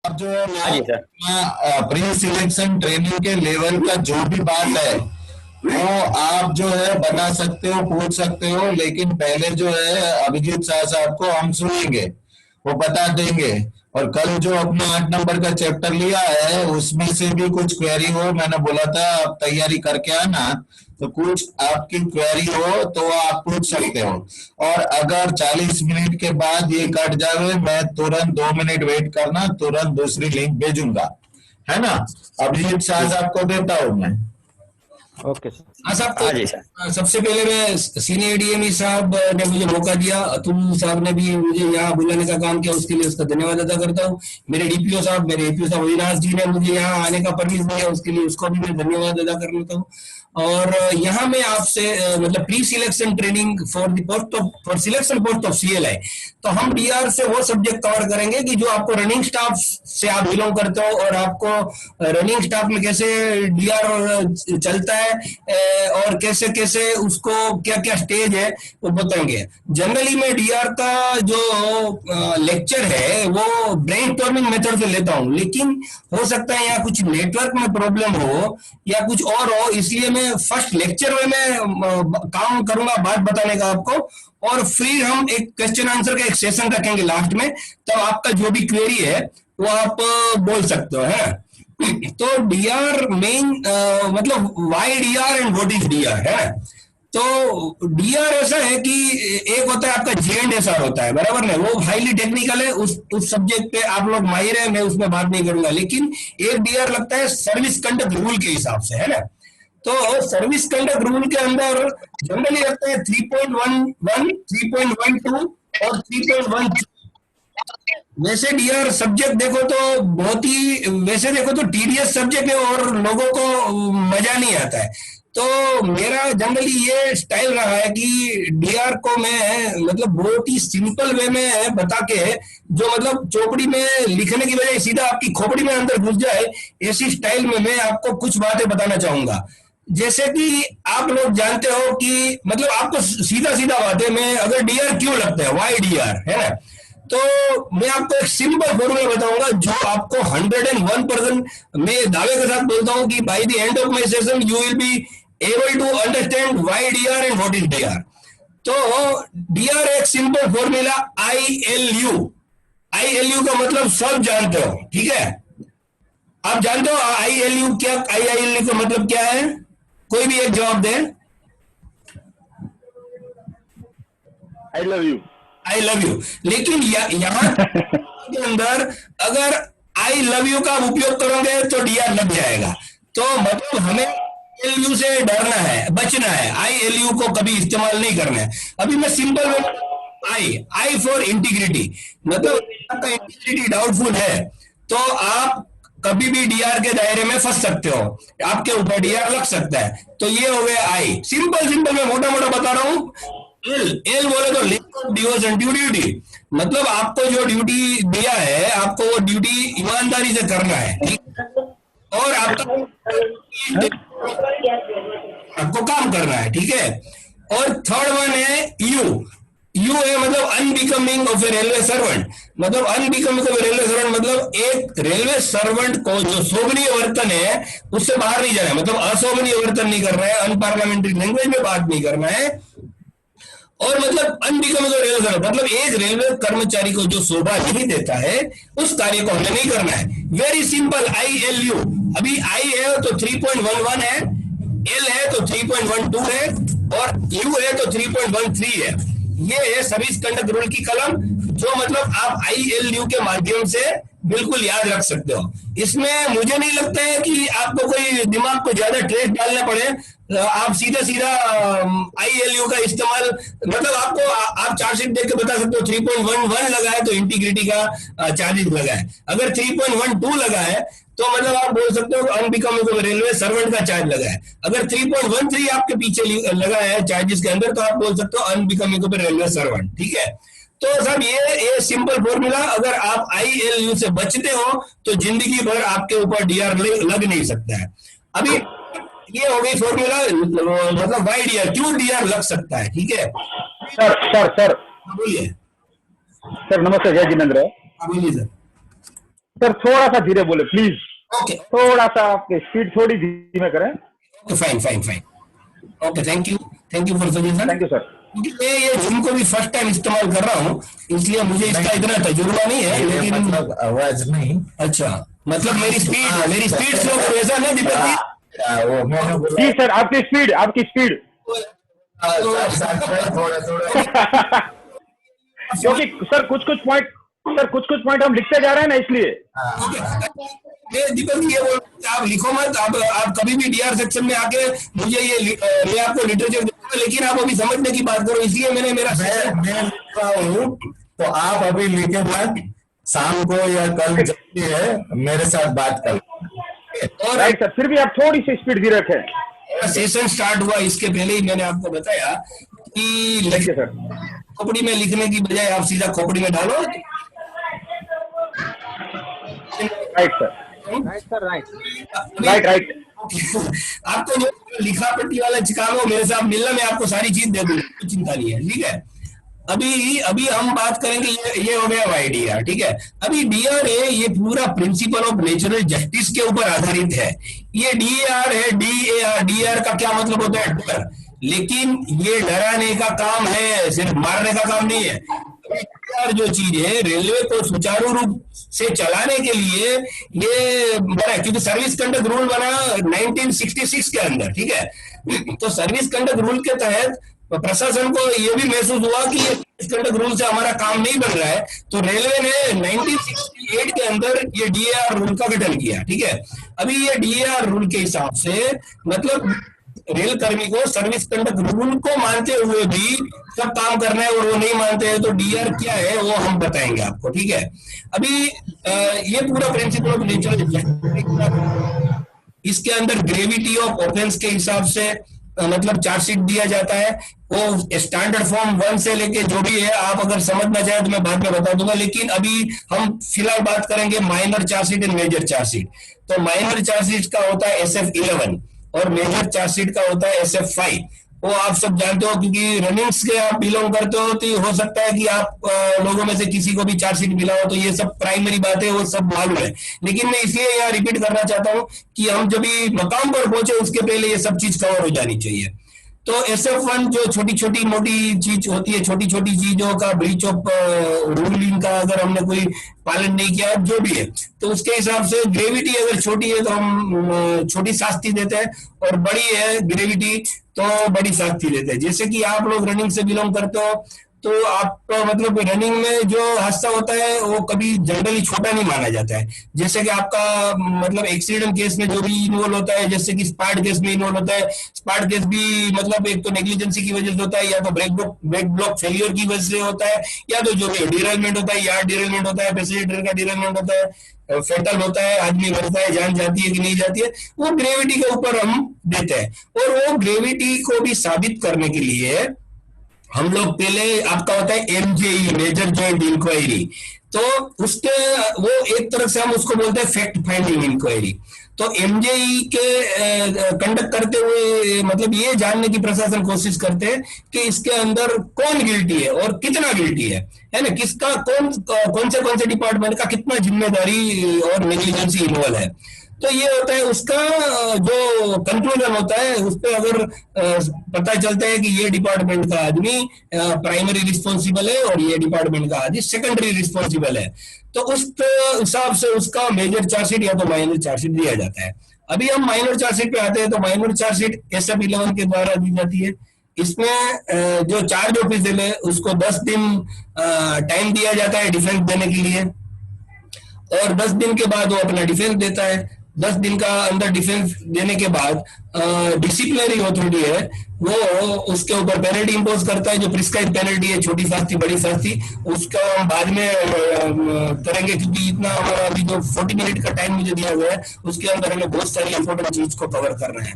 अब जो है हाँ जी सर। प्री सिलेक्शन ट्रेनिंग के लेवल का जो भी बात है वो आप जो है बता सकते हो, पूछ सकते हो, लेकिन पहले जो है अभिजीत शाह साहब को हम सुनेंगे, वो बता देंगे। और कल जो अपना 8 नंबर का चैप्टर लिया है उसमें से भी कुछ क्वेरी हो, मैंने बोला था आप तैयारी करके आना, तो कुछ आपकी क्वेरी हो तो आप पूछ सकते हो। और अगर 40 मिनट के बाद ये कट जावे, मैं तुरंत 2 मिनट वेट करना, तुरंत दूसरी लिंक भेजूंगा, है ना। अभिजीत शाह जी साहब को देता हूं मैं। Okay sir. हाँ साहब, हाँ जी सर। तो सबसे पहले मैं सीनियर डीएमई साहब ने मुझे मौका दिया, अतुल साहब ने भी मुझे यहाँ बुलाने का काम किया, उसके लिए उसका धन्यवाद अदा करता हूँ। मेरे डीपीओ साहब, मेरे एपीओ साहब अविनाश जी ने मुझे यहाँ आने का परमिशन दिया, उसके लिए उसको भी मैं धन्यवाद अदा करता हूँ। और यहाँ मैं आपसे मतलब pre selection training for the post of for selection post of CLI, तो हम डीआर से वो सब्जेक्ट कवर करेंगे कि जो आपको रनिंग स्टाफ से आप बिलोंग करते हो और आपको रनिंग स्टाफ में कैसे डीआर चलता है और कैसे कैसे उसको क्या क्या स्टेज है वो बताएंगे। जनरली मैं डीआर का जो लेक्चर है वो ब्रेनस्टॉर्मिंग मेथड से लेता हूँ, लेकिन हो सकता है यहाँ कुछ नेटवर्क में प्रॉब्लम हो या कुछ और हो, इसलिए मैं फर्स्ट लेक्चर में मैं काम करूंगा बात बताने का आपको, और फिर हम एक क्वेश्चन आंसर का एक सेशन रखेंगे लास्ट में, तब आपका जो भी क्वेरी है वो आप बोल सकते हो, है। तो डीआर मेन मतलब why DR and what is DR, है। तो डीआर ऐसा है कि एक होता है आपका जेएंडएसआर होता है, बराबर ना, वो हाईली टेक्निकल है, उस सब्जेक्ट पे आप लोग माहिर है, मैं उसमें बात नहीं करूंगा। लेकिन एक डीआर लगता है सर्विस कंडक्ट रूल के हिसाब से, है ना। तो सर्विस कंडक्ट रूल के अंदर जनरली लगता है 3.11, 3.12 और 3.13। वैसे डीआर सब्जेक्ट देखो तो बहुत ही, वैसे देखो तो टीडीएस सब्जेक्ट है और लोगों को मजा नहीं आता है। तो मेरा जनरली ये स्टाइल रहा है कि डीआर को मैं मतलब बहुत ही सिंपल वे में बता के, जो मतलब चौपड़ी में लिखने की बजाय सीधा आपकी खोपड़ी में अंदर घुस जाए, ऐसी स्टाइल में मैं आपको कुछ बातें बताना चाहूंगा। जैसे कि आप लोग जानते हो कि मतलब आपको सीधा सीधा बातें में, अगर डीआर क्यों लगता है, वाई डीआर, है ना, तो मैं आपको एक सिंपल फॉर्मूला बताऊंगा जो आपको 101% मैं दावे के साथ बोलता हूं कि by the end of my session you will be able to understand why DR and what is DR. तो डीआर एक सिंपल फॉर्मूला ILU, ILU का मतलब सब जानते हो, ठीक है। आप जानते हो ILU क्या, ILU का मतलब क्या है? कोई भी एक जवाब दे। I love you. I love you. लेकिन यहाँ के अंदर अगर आई लव यू का उपयोग करोगे तो डीआर लग जाएगा। तो मतलब हमें एलयू से डरना है, बचना है, ILU को कभी इस्तेमाल नहीं करना है। अभी मैं सिंपल आई फॉर इंटीग्रिटी, मतलब आपका इंटीग्रिटी डाउटफुल है तो आप कभी भी डीआर के दायरे में फंस सकते हो, आपके ऊपर डीआर लग सकता है। तो ये हो गया आई, सिंपल सिंपल मैं मोटा मोटा बता रहा हूँ। एल बोले तो link of devotion to duty, मतलब आपको जो ड्यूटी दिया है आपको वो ड्यूटी ईमानदारी से करना है, ठीक, और आपका आपको काम करना है, ठीक है। और थर्ड वन है यू, यू है मतलब unbecoming of a railway servant, मतलब unbecoming of a railway servant मतलब एक रेलवे सर्वेंट को जो शोभनीय वर्तन है उससे बाहर नहीं जाना है, मतलब अशोभनीय वर्तन नहीं करना है, अनपार्लियामेंट्री लैंग्वेज में बात नहीं करना है। और मतलब अनबिकमिंग ऑफ रेलवे सर्वेंट मतलब एक रेलवे कर्मचारी को जो शोभा नहीं देता है उस कार्य को हमें नहीं करना है। Very simple, ILU। अभी आई है तो 3.11 है, एल है तो 3.12 है और यू है तो 3.13 है। ये है सर्विस कंडक्ट रूल की कलम, जो मतलब आप ILU के माध्यम से बिल्कुल याद रख सकते हो। इसमें मुझे नहीं लगता है कि आपको कोई दिमाग को ज्यादा ट्रेस डालना पड़े, आप सीधा सीधा ILU का इस्तेमाल, मतलब आपको आप चार्जशीट देख के बता सकते हो 3.11 लगा है तो इंटीग्रिटी का चार्जेस लगा है, अगर 3.12 लगा है तो मतलब आप बोल सकते हो अनबिकमिंग ऑफ रेलवे सर्वेंट का चार्ज लगा है, अगर 3.13 आपके पीछे लगा है चार्जेस के अंदर तो आप बोल सकते हो अनबिकमिंग ऑफ रेलवे सर्वेंट, ठीक है। तो सब ये सिंपल फॉर्मूला, अगर आप ILU से बचते हो तो जिंदगी भर आपके ऊपर डीआर लग नहीं सकता है। अभी ये हो गई फॉर्मूला, मतलब वाई डीआर, क्यों डीआर लग सकता है, ठीक है। सर बोलिए सर, नमस्ते, जय जिनेन्द्र। बोलिए सर। सर थोड़ा सा धीरे बोले प्लीज, ओके थोड़ा सा आपकी स्पीड थोड़ी धीमे करें। Okay, fine fine fine, okay, thank you for suggestion. Thank you sir. क्योंकि मैं ये जिम को भी फर्स्ट टाइम इस्तेमाल कर रहा हूँ, इसलिए मुझे इसका इतना तजुर्बा नहीं है, ये लेकिन मतलब आवाज नहीं, अच्छा, मतलब मेरी स्पीड स्लो वैसा नहीं दीपक जी। वो मैंने बोला जी सर, आपकी स्पीड थोड़ा थोड़ा क्योंकि सर कुछ कुछ पॉइंट हम लिखते जा रहे हैं ना, इसलिए। ये दीपक जी, ये बोल आप लिखो मत, आप कभी भी डीआर सेक्शन में आके मुझे मैं आपको लिटरेचर दूंगा, लेकिन आप अभी समझने की बात करो, इसलिए मैंने मेरा मैं लिख रहा हूँ, तो आप अभी लिखे मत, शाम को या कल जब भी है मेरे साथ बात कर। और राइट सर, फिर भी आप थोड़ी सी स्पीड धीरे रखें। सेशन स्टार्ट हुआ इसके पहले ही मैंने आपको बताया कि थैंक यू सर। खोपड़ी में लिखने की बजाय आप सीधा खोपड़ी में डालो। Right sir, right. आपको जो लिखा पट्टी वाला काम हो मेरे साथ मिलना, मैं आपको सारी चीज दे दूंगा, कोई चिंता नहीं है, ठीक है। अभी हम बात करेंगे, ये हो गया आइडिया, ठीक है। अभी डीआर है, ये पूरा प्रिंसिपल ऑफ नेचुरल जस्टिस के ऊपर आधारित है। ये डीआर है, डीआर का क्या मतलब होता है? डर। लेकिन ये डराने का काम है, सिर्फ मारने का काम नहीं है। डीआर जो चीज है, रेलवे को सुचारू रूप से चलाने के लिए ये बना, क्योंकि सर्विस कंडक्ट रूल बना 1966 के अंदर, ठीक है। तो सर्विस कंडक्ट रूल के तहत प्रशासन को ये भी महसूस हुआ कि ये कंडक्ट रूल से हमारा काम नहीं बन रहा है, तो रेलवे ने 1968 के अंदर ये डीएआर रूल का गठन किया, ठीक है। अभी ये डीएआर रूल के हिसाब से मतलब रेल कर्मी को सर्विस कंडक्ट रूल को मानते हुए भी सब काम करना है, और वो नहीं मानते हैं तो डीआर क्या है वो हम बताएंगे आपको, ठीक है। अभी ये पूरा प्रिंसिपल ऑफ नेचुरल, इसके अंदर ग्रेविटी ऑफ ऑफेंस के हिसाब से मतलब चार्जशीट दिया जाता है। वो स्टैंडर्ड फॉर्म 1 से लेके जो भी है, आप अगर समझना चाहे तो मैं बाद में बता दूंगा, लेकिन अभी हम फिलहाल बात करेंगे minor chargesheet and major chargesheet. तो माइनर चार्जशीट का होता है SF11 और मेजर चार्जशीट का होता है SF5। वो आप सब जानते हो, क्योंकि रनिंग्स के आप बिलोंग करते हो, तो हो सकता है कि आप लोगों में से किसी को भी चार्जशीट मिला हो, तो ये सब प्राइमरी बात है, वो सब मालूम है। लेकिन मैं इसलिए यहाँ रिपीट करना चाहता हूँ कि हम जब भी मकाम पर पहुंचे उसके पहले ये सब चीज कवर हो जानी चाहिए। तो SF1 जो छोटी छोटी मोटी चीज होती है, छोटी छोटी चीजों का ब्रीच ऑफ रूलिंग का अगर हमने कोई पालन नहीं किया, जो भी है, तो उसके हिसाब से ग्रेविटी अगर छोटी है तो हम छोटी शास्ति देते हैं, और बड़ी है ग्रेविटी तो बड़ी शास्ति देते हैं। जैसे कि आप लोग रनिंग से बिलोंग करते हो, तो आप मतलब रनिंग में जो हादसा होता है वो कभी जनरली छोटा नहीं माना जाता है। जैसे कि आपका मतलब एक्सीडेंट केस में जो भी इन्वॉल्व होता है, जैसे कि स्पार्ट केस में इन्वॉल्व होता है, स्पार्ट केस भी मतलब एक तो नेग्लिजेंसी की वजह से होता है, या तो ब्रेक ब्लॉक फेलियर की वजह से होता है, या तो जो भी डिरेलमेंट होता है, यार्ड डिरेलमेंट होता है, पैसेंजर का डिरेलमेंट होता है, फेटल होता है, आदमी मरता है, जान जाती है कि नहीं जाती है, वो ग्रेविटी के ऊपर हम देते हैं। और वो ग्रेविटी को भी साबित करने के लिए हम लोग पहले, आपका होता है MJE, मेजर जॉइंट इंक्वायरी, तो उसके वो एक तरह से हम उसको बोलते हैं फैक्ट फाइंडिंग इंक्वायरी। तो MJE के कंडक्ट करते हुए मतलब ये जानने की प्रशासन कोशिश करते हैं कि इसके अंदर कौन गिल्टी है और कितना गिल्टी है ना, किसका कौन से डिपार्टमेंट का कितना जिम्मेदारी और नेग्लिजेंसी इन्वॉल्व है। तो ये होता है उसका जो कंक्लूजन होता है, उस पर अगर पता चलता है कि ये डिपार्टमेंट का आदमी प्राइमरी रिस्पॉन्सिबल है और ये डिपार्टमेंट का आदमी सेकेंडरी रिस्पॉन्सिबल है, तो उस हिसाब से उसका मेजर चार्जशीट या तो माइनर चार्जशीट दिया जाता है। अभी हम माइनर चार्जशीट पे आते हैं, तो माइनर चार्जशीट SF11 के द्वारा दी जाती है। इसमें जो चार्ज ऑफिसर है उसको 10 दिन टाइम दिया जाता है डिफेंस देने के लिए, और 10 दिन के बाद वो अपना डिफेंस देता है। 10 दिन का अंदर डिफेंस देने के बाद डिसिप्लिनरी अथॉरिटी है वो उसके ऊपर पेनल्टी इंपोज करता है, जो प्रिस्क्राइब पेनल्टी है, छोटी शास्ति बड़ी शास्ति, उसका हम बाद में करेंगे, क्योंकि इतना हमारा अभी जो 40 मिनट का टाइम मुझे दिया गया है उसके अंदर हमें बहुत सारी इंपॉर्टेंट चीज को कवर करना है।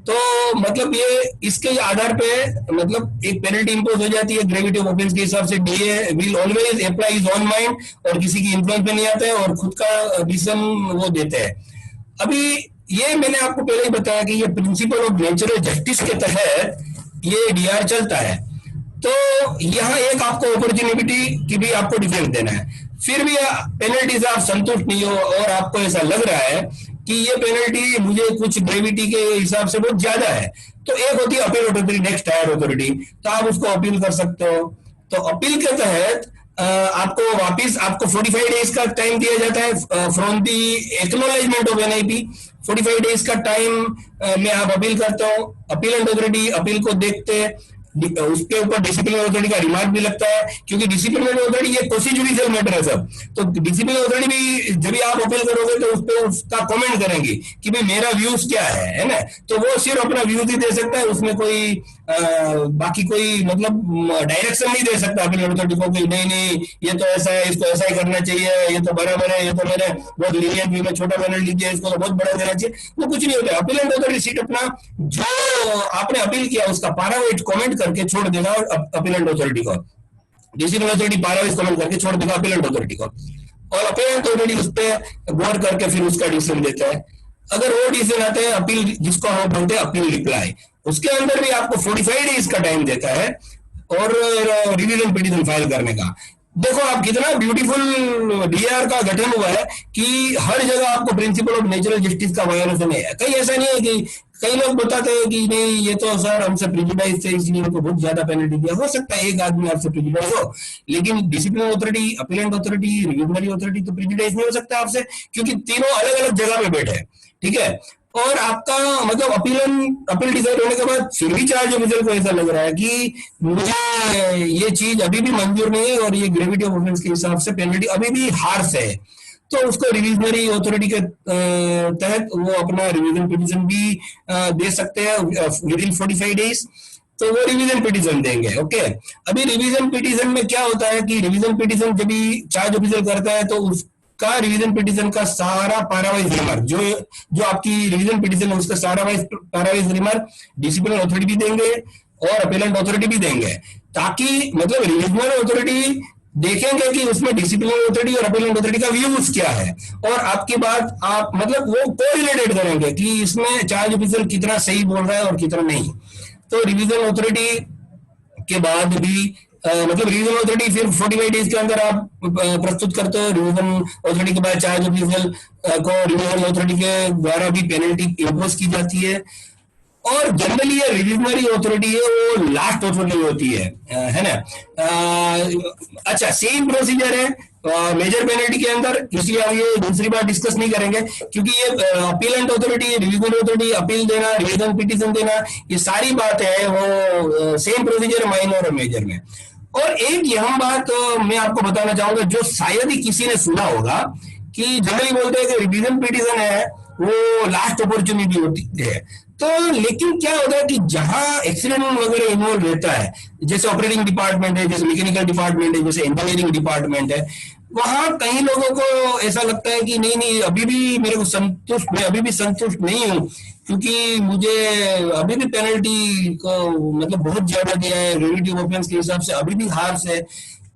तो मतलब ये इसके आधार पे मतलब एक पेनल्टी इंपोज हो जाती है ग्रेविटी ऑफ ऑफेंस के हिसाब से। DA will always apply his own mind, और किसी की इन्फ्लुएंस में नहीं आता है, और खुद का डिसीजन वो देते हैं। अभी ये मैंने आपको पहले ही बताया कि ये प्रिंसिपल ऑफ नेचुरल जस्टिस के तहत ये डीआर चलता है। तो यहाँ एक आपको अपॉर्चुनिटी की भी आपको डिफेंस देना है। फिर भी पेनल्टी से आप संतुष्ट नहीं हो और आपको ऐसा लग रहा है कि ये पेनल्टी मुझे कुछ ग्रेविटी के हिसाब से बहुत ज्यादा है, तो एक होती है appeal authority, next higher authority, तो आप उसको अपील कर सकते हो। तो अपील के तहत आपको वापिस आपको 45 डेज का टाइम दिया जाता है from the acknowledgement of NIP. 45 days का टाइम में आप अपील करते हो, अपीलेंट अथॉरिटी अपील को देखते हैं, उसके ऊपर डिसिप्लिनरी अथॉरिटी का रिमार्क भी लगता है, क्योंकि डिसिप्लिनरी अथॉरिटी ये प्रोसीजरल मैटर है सब। तो डिसिप्लिनरी अथॉरिटी भी जब भी आप अपील करोगे तो उस पर उसका कमेंट करेंगे कि भाई मेरा व्यूज क्या है ना। तो वो सिर्फ अपना व्यूज ही दे सकता है, उसमें कोई बाकी कोई मतलब डायरेक्शन नहीं दे सकता अपील अथॉरिटी को कि नहीं नहीं ये तो ऐसा है, इसको ऐसा ही करना चाहिए, ये तो बराबर है, ये तो मैंने बहुत लीनियंट व्यू में छोटा पेनल्टी दिया, इसको तो बहुत बड़ा देना चाहिए। वो कुछ नहीं होता है। अपीलेंट अथॉरिटी सीट अपना जो आपने अपील किया उसका पारावाइज कमेंट करके छोड़ देगा अपीलेंट अथॉरिटी को, डिसिप्लिनरी अथॉरिटी पारावाइज कमेंट करके छोड़ देगा अपीलेंट अथॉरिटी को, और अपीलेंट अथॉरिटी उस पर गौर करके फिर उसका डिसीजन देता है। अगर वो डिसीजन आते हैं अपील, जिसको हम बोलते हैं अपील रिप्लाई, उसके अंदर भी आपको 45 डेज का टाइम देता है और रिवीजन पिटीशन फाइल करने का। देखो आप कितना ब्यूटीफुल डीआर का गठन हुआ है कि हर जगह आपको प्रिंसिपल ऑफ नेचुरल जस्टिस का वायोलेशन है। कहीं ऐसा नहीं है कि कई लोग बताते हैं कि नहीं ये तो सर हमसे प्रिजुडाइज थे इसलिए उनको बहुत ज्यादा पेनल्टी दिया। हो सकता है एक आदमी आपसे प्रिजुडाइज हो, लेकिन disciplinary authority, appellate authority, revisionary authority तो प्रिजुडाइज नहीं हो सकता आपसे, क्योंकि तीनों अलग अलग जगह पे बैठे हैं, ठीक है। और आपका मतलब अपील डिसाइड होने के बाद फिर भी चार्ज ऑफिसर को ऐसा लग रहा है कि मुझे ये चीज अभी भी मंजूर नहीं है और ये ग्रेविटी ऑफ ऑफेंस के हिसाब से पेनल्टी अभी भी हार्श है, तो उसको रिविजनरी अथॉरिटी के तहत वो अपना रिवीजन पिटीशन भी दे सकते हैं विद इन 45 डेज। तो वो रिवीजन पिटीशन देंगे। ओके, अभी रिवीजन पिटीशन में क्या होता है कि रिवीजन पिटीशन जब भी चार्ज ऑफिसर करता है तो उसका रिवीजन पिटीशन का सारा पारावाइज रिमार्क जो आपकी रिवीजन पिटीशन है उसका सारा पारावाइज रिमार्क डिसिप्लिनरी अथॉरिटी भी देंगे और अपीलेंट अथॉरिटी भी देंगे, ताकि मतलब रिवीजनल अथॉरिटी देखेंगे कि उसमें डिसिप्लिनरी अथॉरिटी और अपीलेंट अथॉरिटी का व्यूज क्या है, और आपकी बात आप मतलब वो कोरिलेटेड करेंगे कि इसमें चार्ज ऑफिसर कितना सही बोल रहा है और कितना नहीं। तो रिवीजन अथॉरिटी के बाद भी मतलब रिवीजन अथॉरिटी फिर 45 डेज के अंदर आप प्रस्तुत करते हो। रिवीजन अथॉरिटी के बाद चार्ज ऑफिसर को रिवीजन अथॉरिटी के द्वारा भी पेनल्टी इम्पोज की जाती है। और जनरली ये रिविजनरी अथॉरिटी है वो लास्ट अथॉरिटी होती है ना। अच्छा, सेम प्रोसीजर है मेजर पेनल्टी के अंदर, इसलिए हम ये दूसरी बार डिस्कस नहीं करेंगे, क्योंकि ये appellate authority, revisionary authority, appeal देना, रिवीजन पिटीशन देना, ये सारी बातें है वो सेम प्रोसीजर है माइनर और मेजर में। और एक यह बात मैं आपको बताना चाहूंगा जो शायद ही किसी ने सुना होगा कि जनरली बोलते हैं कि रिवीजन पिटीशन है वो लास्ट अपॉर्चुनिटी होती है। तो लेकिन क्या होता है कि जहां एक्सीडेंट वगैरह इन्वॉल्व रहता है, जैसे ऑपरेटिंग डिपार्टमेंट है, जैसे मैकेनिकल डिपार्टमेंट है, जैसे इंजीनियरिंग डिपार्टमेंट है, वहां कई लोगों को ऐसा लगता है कि नहीं नहीं अभी भी मेरे को संतुष्ट, मैं अभी भी संतुष्ट नहीं हूँ, क्योंकि मुझे अभी भी पेनल्टी को मतलब बहुत ज्यादा दिया है, ग्रेविटी ऑफ ऑफेंस के हिसाब से अभी भी हार्श है।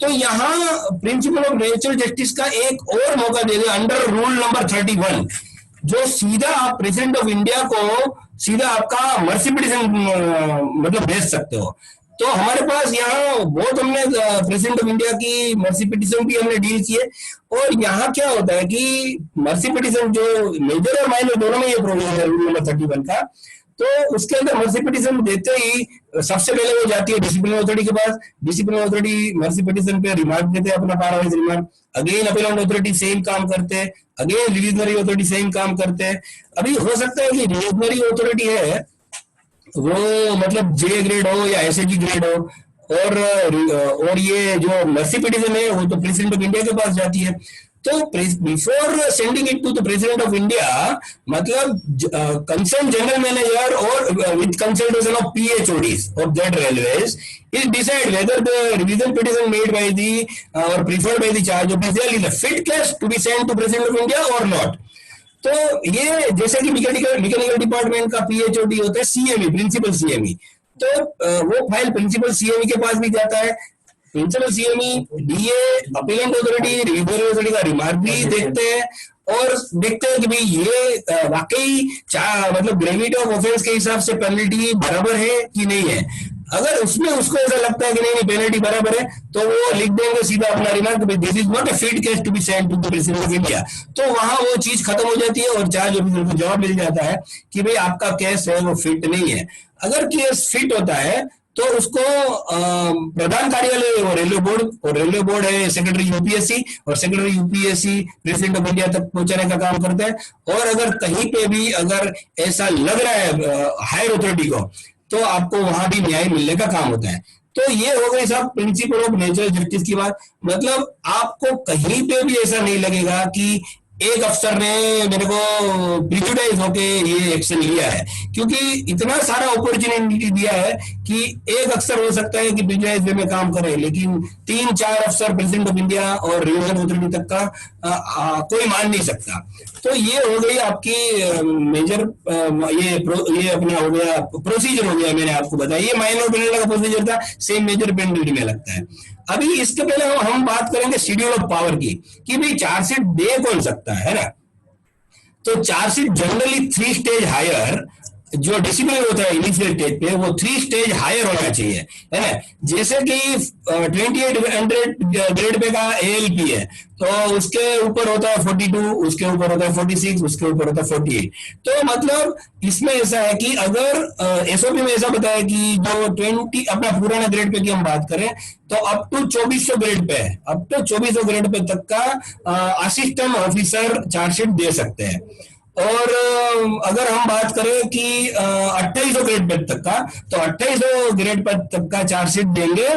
तो यहाँ प्रिंसिपल ऑफ नेचुरल जस्टिस का एक और मौका दे दिया अंडर रूल नंबर 31, जो सीधा आप प्रेसिडेंट ऑफ इंडिया को सीधा आपका मर्सी पिटीशन मतलब भेज सकते हो। तो हमारे पास यहाँ बहुत हमने प्रेसिडेंट ऑफ इंडिया की मर्सी पिटीशन भी हमने डील किए। और यहाँ क्या होता है कि मर्सी पिटीशन जो मेजर और माइनर दोनों में ये प्रोविजन है रूल नंबर 31 का, तो उसके अंदर मर्सी पिटीशन देते ही सबसे पहले वो जाती है डिसिप्लिनरी अथॉरिटी के पास। डिसिप्लिनरी अथॉरिटी मर्सी पिटीशन पे रिमार्क देते हैं, अपना parawise remark. Again appellate authority same काम करते हैं, अगेन रिविजनरी अथॉरिटी सेम काम करते हैं। अभी हो सकता है कि रिविजनरी अथॉरिटी है वो मतलब जे ग्रेड हो या एसएजी ग्रेड हो, और ये जो मर्सी पिटीशन है वो तो प्रेसिडेंट ऑफ इंडिया के पास जाती है। तो before sending it to the president of India, मतलब कंसर्न जनरल मैनेजर और with consultation of PHODs of that railways is decide whether the revision petition made by the or preferred by the charge officer is a fit case to be sent to president of India or not। तो ये जैसे कि mechanical department का PHOD होता है CME, principal CME, तो वो file principal CME के पास भी जाता है। Principal CME DA appellate authority, reviewer authority का रिमार्क भी देखते हैं और देखते हैं कि भाई ये वाकई मतलब ग्रेविटी ऑफ ऑफेंस के हिसाब से पेनल्टी बराबर है कि नहीं है। अगर उसमें उसको ऐसा लगता है कि नहीं नहीं पेनल्टी बराबर है, तो वो लिख देंगे सीधा अपना remark, this is not a fit case to be send to the president of India. तो वहां वो चीज खत्म हो जाती है और चार्ज ऑफिसर को जवाब मिल जाता है कि भाई आपका केस है वो फिट नहीं है। अगर केस फिट होता है तो उसको प्रधान कार्यालय और रेलवे बोर्ड है सेक्रेटरी यूपीएससी, और secretary UPSC president of India तक पहुंचाने का काम करता है। और अगर कहीं पे भी अगर ऐसा लग रहा है हायर अथॉरिटी को, तो आपको वहां भी न्याय मिलने का काम होता है। तो ये हो गई साहब प्रिंसिपल ऑफ नेचुरल जस्टिस की बात। मतलब आपको कहीं पे भी ऐसा नहीं लगेगा कि एक अफसर ने मेरे को प्रिजुडाइज होके ये एक्शन लिया है, क्योंकि इतना सारा अपॉर्चुनिटी दिया है कि एक अफसर हो सकता है कि प्रिजुडाइज वे में काम करे, लेकिन 3-4 अफसर प्रेसिडेंट ऑफ इंडिया और रिवीजन अथॉरिटी तक का कोई मान नहीं सकता। तो ये हो गई आपकी मेजर ये अपना हो गया प्रोसीजर हो गया, मैंने आपको बताया। ये माइनर पेनल्टी का प्रोसीजर था, सेम मेजर पेनल्टी में लगता है। अभी इसके पहले हम बात करेंगे शेड्यूल ऑफ पावर की, कि भाई चार्जशीट दे कौन सकता है ना। तो चार्जशीट जनरली 3 स्टेज हायर, जो डिसिप्लिन होता है इनिशियल स्टेज पे, वो 3 स्टेज हायर होना चाहिए, है ना। जैसे कि 2800 ग्रेड पे का एएलपी है, तो उसके ऊपर होता है 42, उसके ऊपर होता है 46, उसके ऊपर होता है 48। तो मतलब इसमें ऐसा है कि अगर एसओपी में ऐसा बताया कि जो 20 अपना पुराना ग्रेड पे की हम बात करें, तो up to 2400 grade pay, up to 2400 grade pay तक का असिस्टेंट ऑफिसर चार्जशीट दे सकते हैं। और अगर हम बात करें कि 2800 ग्रेड पे तक का, तो 2800 ग्रेड पर तक का चार्जशीट देंगे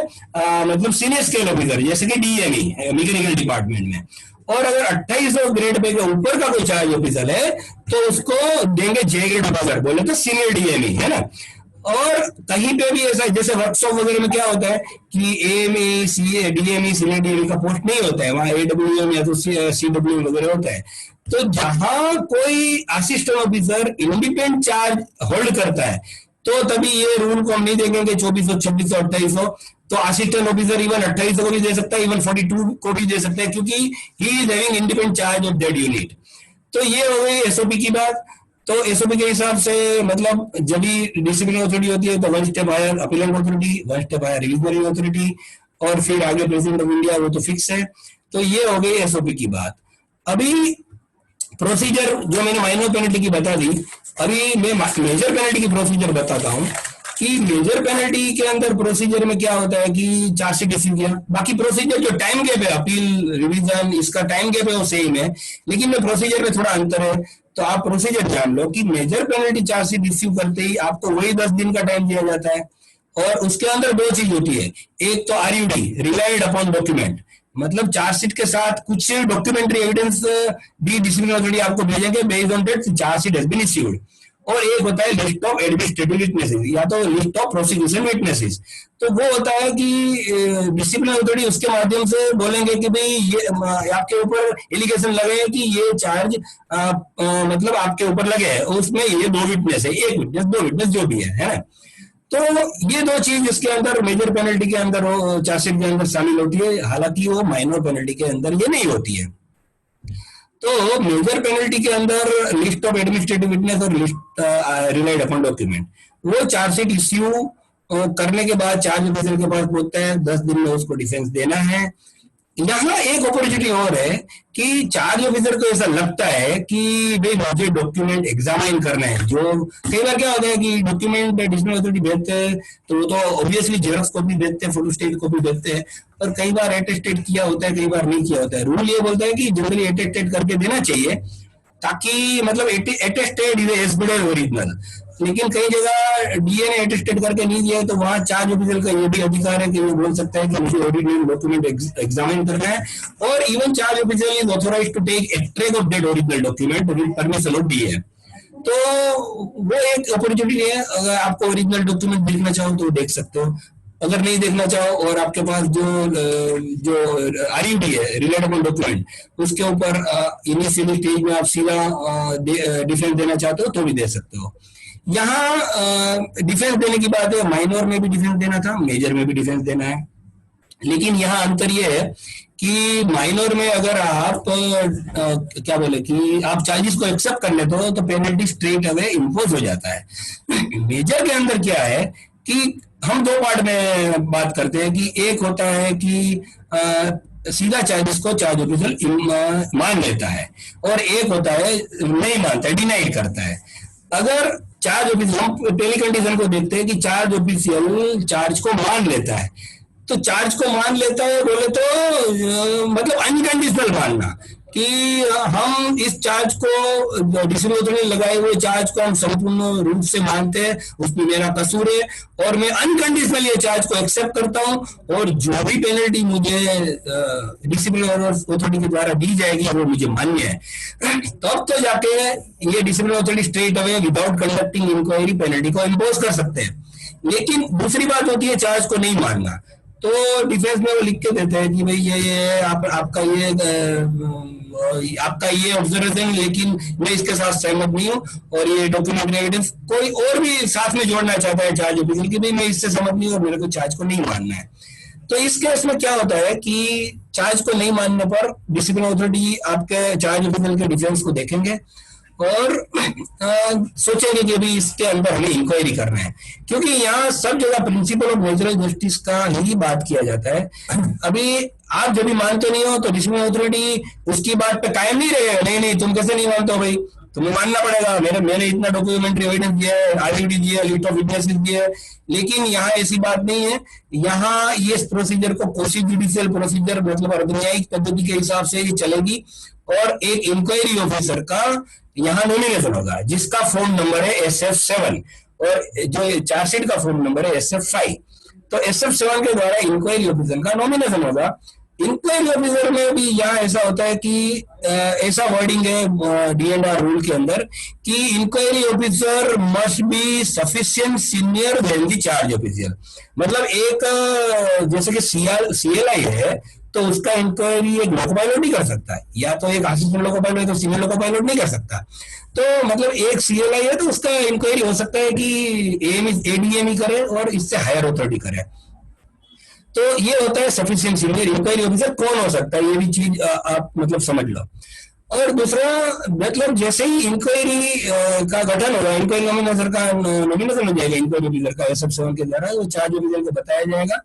मतलब सीनियर स्केल ऑफिसर, जैसे कि डीएमई मैकेनिकल डिपार्टमेंट में। और अगर 2800 ग्रेड पे के ऊपर का कोई चार्ज ऑफिसर है, तो उसको देंगे जे ग्रेड ऑफिसर, बोले तो सीनियर डीएमई, है ना। और कहीं पे भी ऐसा, जैसे वर्कशॉप वगैरह में क्या होता है कि AME CA DME senior DME का पोस्ट नहीं होता है, वहां एडब्ल्यूएम या तो सीडब्ल्यू वगैरह होता है। तो जहां कोई assistant officer independent charge hold करता है, तो तभी ये रूल को हम नहीं देखेंगे 2400, 2600, 2800। तो असिस्टेंट ऑफिसर इवन 2800 को भी दे सकता है, इवन 42 को भी दे सकता है, क्योंकि ही is having independent charge of that unit. तो ये हो गई एसओपी की बात। तो एसओपी के हिसाब से मतलब जब भी डिसिप्लिन अथॉरिटी होती है, तो 1 step higher appellate authority, 1 step higher revisionary authority, और फिर आगे प्रेसिडेंट ऑफ इंडिया, वो तो फिक्स है। तो ये हो गई एसओपी की बात। अभी प्रोसीजर जो मैंने माइनर पेनल्टी की बता दी, अभी मैं मेजर पेनल्टी की प्रोसीजर बताता हूं कि मेजर पेनल्टी के अंदर प्रोसीजर में क्या होता है कि चार्जशीट इश्यू किया, बाकी प्रोसीजर जो टाइम गैप है, अपील रिवीजन, इसका टाइम गैप है वो सेम है, लेकिन में प्रोसीजर में थोड़ा अंतर है। तो आप प्रोसीजर जान लो कि मेजर पेनल्टी चार्जशीट इश्यू करते ही आपको वही 10 दिन का टाइम दिया जाता है, और उसके अंदर 2 चीज होती है। एक तो आरयूडी, रिलाइड अपॉन डॉक्यूमेंट, मतलब चार्जशीट के साथ कुछ डॉक्यूमेंट्री एविडेंस भी डिसिप्लिनरी अथॉरिटी आपको भेजेंगे based on that chargesheet has been issued. और एक होता है लिस्ट ऑफ एडमिनिस्ट्रेटिव विटनेसेस, या तो लिस्ट ऑफ प्रोसिक्यूशन विटनेसेस। तो वो होता है कि डिसिप्लिनरी अथॉरिटी उसके माध्यम से बोलेंगे कि भाई ये आपके ऊपर एलिगेशन लगे कि ये चार्ज मतलब आपके ऊपर लगे है, उसमें ये 2 विटनेस है, 1 विटनेस 2 विटनेस जो भी है ना। तो ये 2 चीज इसके अंदर मेजर पेनल्टी के अंदर चार्जशीट के अंदर शामिल होती है, हालांकि वो माइनर पेनल्टी के अंदर ये नहीं होती है। तो मेजर पेनल्टी के अंदर लिस्ट ऑफ एडमिनिस्ट्रेटिव विटनेस और लिस्ट रिलाइड अपॉन डॉक्यूमेंट, वो चार्जशीट इश्यू करने के बाद चार्ज ऑफिसर के पास पहुंचता है, 10 दिन में उसको डिफेंस देना है। यहाँ एक अपॉर्चुनिटी और है कि चार्ज ऑफिसर को ऐसा लगता है कि भाई मुझे डॉक्यूमेंट एग्जामिन करना है। जो कई बार क्या होता है कि डॉक्यूमेंट डिसिप्लिनरी अथॉरिटी भेजते हैं, तो वो तो ऑब्वियसली जेरॉक्स कॉपी भेजते हैं, फोटोस्टेट कॉपी भेजते हैं, और कई बार अटेस्टेड किया होता है, कई बार नहीं किया होता है। रूल ये बोलता है कि जनरली अटेस्टेड करके देना चाहिए, ताकि मतलब attested is as good as original. लेकिन कई जगह डीएनए अटेस्टेड करके नहीं दिया है, तो वहां चार्ज ऑफिसर का ये भी अधिकार है कि वो बोल सकता है कि मुझे ओरिजिनल डॉक्यूमेंट एग्जामिन करना है। और even charge officer is authorised to take extract of that original document with permission of DA. तो वो एक अपॉर्चुनिटी है, अगर आपको ओरिजिनल डॉक्यूमेंट देखना चाहो तो देख सकते हो, अगर नहीं देखना चाहो और आपके पास जो आरयूडी है रिलेटेड डॉक्यूमेंट, उसके ऊपर इनिशियली स्टेज में आप सीधा डिफेंस देना चाहते हो तो भी दे सकते हो। यहाँ डिफेंस देने की बात है, माइनर में भी डिफेंस देना था, मेजर में भी डिफेंस देना है। लेकिन यहाँ अंतर यह है कि माइनर में अगर आप क्या बोले कि आप चार्जेस को एक्सेप्ट कर लेते हो, तो पेनल्टी स्ट्रेट अवे इम्पोज हो जाता है। मेजर के अंदर क्या है कि हम दो पार्ट में बात करते हैं कि एक होता है कि सीधा चार्जेस को चार्ज ऑफिसर मान लेता है, और एक होता है नहीं मानता है, डिनाइड करता है। अगर चार्ज ऑफिसर, हम पहली कंडीशन को देखते हैं कि चार्ज ऑफिशियल चार्ज को मान लेता है, तो चार्ज को मान लेता है बोले तो मतलब अनकंडीशनल मानना कि हम इस चार्ज को डिस्ट्रिब्यूटर ने लगाए हुए चार्ज को हम संपूर्ण रूप से मानते हैं, उसमें मेरा कसूर है और मैं अनकंडीशनल ये चार्ज को एक्सेप्ट करता हूं, और जो भी पेनल्टी मुझे डिसिप्लिनरी अथॉरिटी के द्वारा दी जाएगी वो मुझे मान्य है। तब तो जाके ये disciplinary authority straight away without conducting inquiry penalty को इम्पोज कर सकते हैं। लेकिन दूसरी बात होती है चार्ज को नहीं मानना, तो डिफेंस में वो लिख के देते हैं कि भाई ये आपका ये ऑब्जर्वेशन, लेकिन मैं इसके साथ सहमत नहीं हूँ, और ये डॉक्यूमेंट्री एविडेंस कोई और भी साथ में जोड़ना चाहता है चार्ज ऑफिसर की भाई मैं इससे सहमत नहीं हूँ और मेरे को चार्ज को नहीं मानना है। तो इस केस में क्या होता है कि चार्ज को नहीं मानने पर डिसिप्लिन अथॉरिटी आपके चार्ज ऑफिसर के डिफेंस को देखेंगे और सोचेंगे कि अभी इसके अंदर हमें इंक्वायरी करना है, क्योंकि यहाँ सब जगह प्रिंसिपल ऑफ नेचुरल जस्टिस का ही बात किया जाता है। अभी आप जब भी मानते नहीं हो तो डिसिप्लिन अथॉरिटी उसकी बात पे कायम नहीं रहेगा, नहीं नहीं तुम कैसे नहीं मानते हो भाई, तुम्हें मानना पड़ेगा, मैंने इतना डॉक्यूमेंट्री एविडेंस दिया है, आईडी दिया है, लिस्ट ऑफ विटनेसेस दिया है। लेकिन यहाँ ऐसी बात नहीं है, यहाँ ये प्रोसीजर को क्वासी जुडिशियल प्रोसीजर मतलब अर्धन्यायिक पद्धति के हिसाब से ये चलेगी, और एक इंक्वायरी ऑफिसर का यहाँ नॉमिनेशन होगा जिसका फॉर्म नंबर है SF7 और जो चार्जशीट का फॉर्म नंबर है SF5। तो SF7 के द्वारा इंक्वायरी ऑफिसर का नॉमिनेशन होगा। इंक्वायरी ऑफिसर में भी यहाँ ऐसा होता है कि ऐसा वर्डिंग है D&R रूल के अंदर कि inquiry officer must be sufficient senior than the charge officer. मतलब एक जैसे कि CLI है तो उसका इंक्वायरी एक लोको पायलट नहीं कर सकता, या तो एक असिस्टेंट लोको पायलट है तो सीनियर लोको पायलट नहीं कर सकता। तो मतलब एक CLI है तो उसका इंक्वायरी हो सकता है कि ADM करे और इससे हायर अथॉरिटी करे। तो ये होता है सफिशिएंट सीनियर इंक्वायरी ऑफिसर कौन हो सकता है, ये भी चीज आप मतलब समझ लो। और दूसरा मतलब जैसे ही इंक्वायरी का गठन होगा, इंक्वायरी नॉमिनेशन का नॉमिनेशन हो जाएगा इंक्वायरी ऑफिसर का SF7 के द्वारा, वो चार्ज ऑफिसर को बताया जाएगा,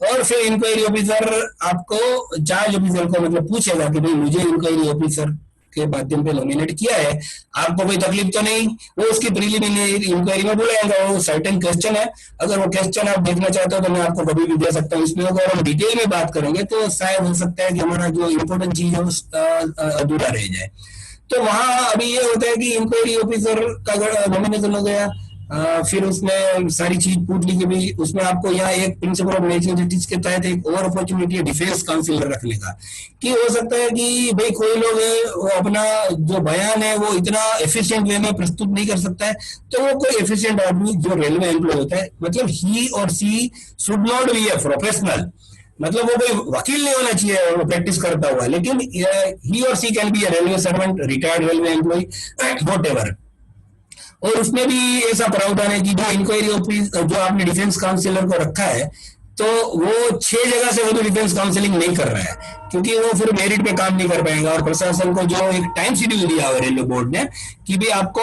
और फिर इंक्वायरी ऑफिसर आपको चार्ज ऑफिसर को मतलब पूछेगा कि भाई मुझे इंक्वायरी ऑफिसर के माध्यम पे नॉमिनेट किया है, आपको कोई तकलीफ तो नहीं। वो उसकी प्रीलिमिनरी इंक्वायरी में बुलाएगा, वो सर्टेन क्वेश्चन है, अगर वो क्वेश्चन आप देखना चाहते हो तो मैं आपको कभी भी दे सकता हूँ। इसमें अगर हम डिटेल में बात करेंगे तो शायद हो सकता है कि हमारा जो इम्पोर्टेंट चीज है अधूरा रह जाए। तो वहां अभी ये होता है कि इंक्वायरी ऑफिसर का नॉमिनेशन हो गया, फिर उसमें सारी चीज पूछ ली कि भाई उसमें आपको यहाँ एक प्रिंसिपल ऑफ नेचुरल जस्टिस के तहत एक और अपॉर्चुनिटी है डिफेंस काउंसिलर रखने का, कि हो सकता है कि भाई कोई लोग है वो अपना जो बयान है वो इतना एफिशिएंट वे में प्रस्तुत नहीं कर सकता है, तो वो कोई एफिशिएंट आदमी जो रेलवे एम्प्लॉय होता है, मतलब ही और she should not be a professional, मतलब वो कोई वकील नहीं होना चाहिए प्रैक्टिस करता हुआ, लेकिन ही और she can be a railway servant, retired railway employ, whatever. और उसमें भी ऐसा प्रावधान है कि जो इंक्वायरी ऑफिस जो आपने डिफेंस काउंसिलर को रखा है तो वो 6 जगह से वो तो डिफेंस काउंसलिंग नहीं कर रहा है, क्योंकि वो फिर मेरिट पे काम नहीं कर पाएगा। और प्रशासन को जो एक टाइम शेड्यूल दिया हुआ रेलवे बोर्ड ने कि भाई आपको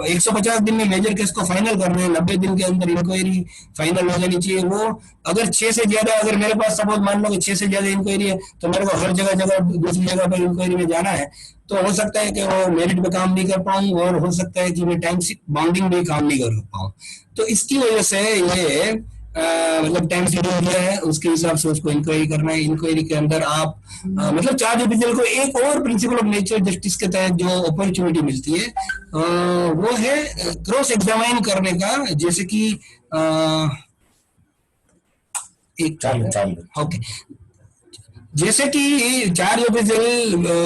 150 दिन में मेजर केस को फाइनल करना है, 90 दिन के अंदर इंक्वायरी फाइनल हो जानी चाहिए। वो अगर 6 से ज्यादा, अगर मेरे पास सपोज मान लो कि 6 से ज्यादा इंक्वायरी है तो मेरे को हर जगह दूसरी जगह पर इंक्वायरी में जाना है, तो हो सकता है कि वो मेरिट पे काम नहीं कर पाऊं, और हो सकता है कि मैं टाइम बाउंडिंग में काम नहीं कर पाऊं। तो इसकी वजह से ये मतलब टाइम शेड्यूल दिया है, उसके हिसाब से उसको इंक्वायरी करना है। इंक्वायरी के अंदर आप मतलब चार्ज ऑफिसर को एक और प्रिंसिपल ऑफ नेचुरल जस्टिस के तहत जो अपॉर्चुनिटी मिलती है वो है क्रॉस एग्जामाइन करने का, जैसे कि ओके, जैसे कि चार्ज ऑफिसर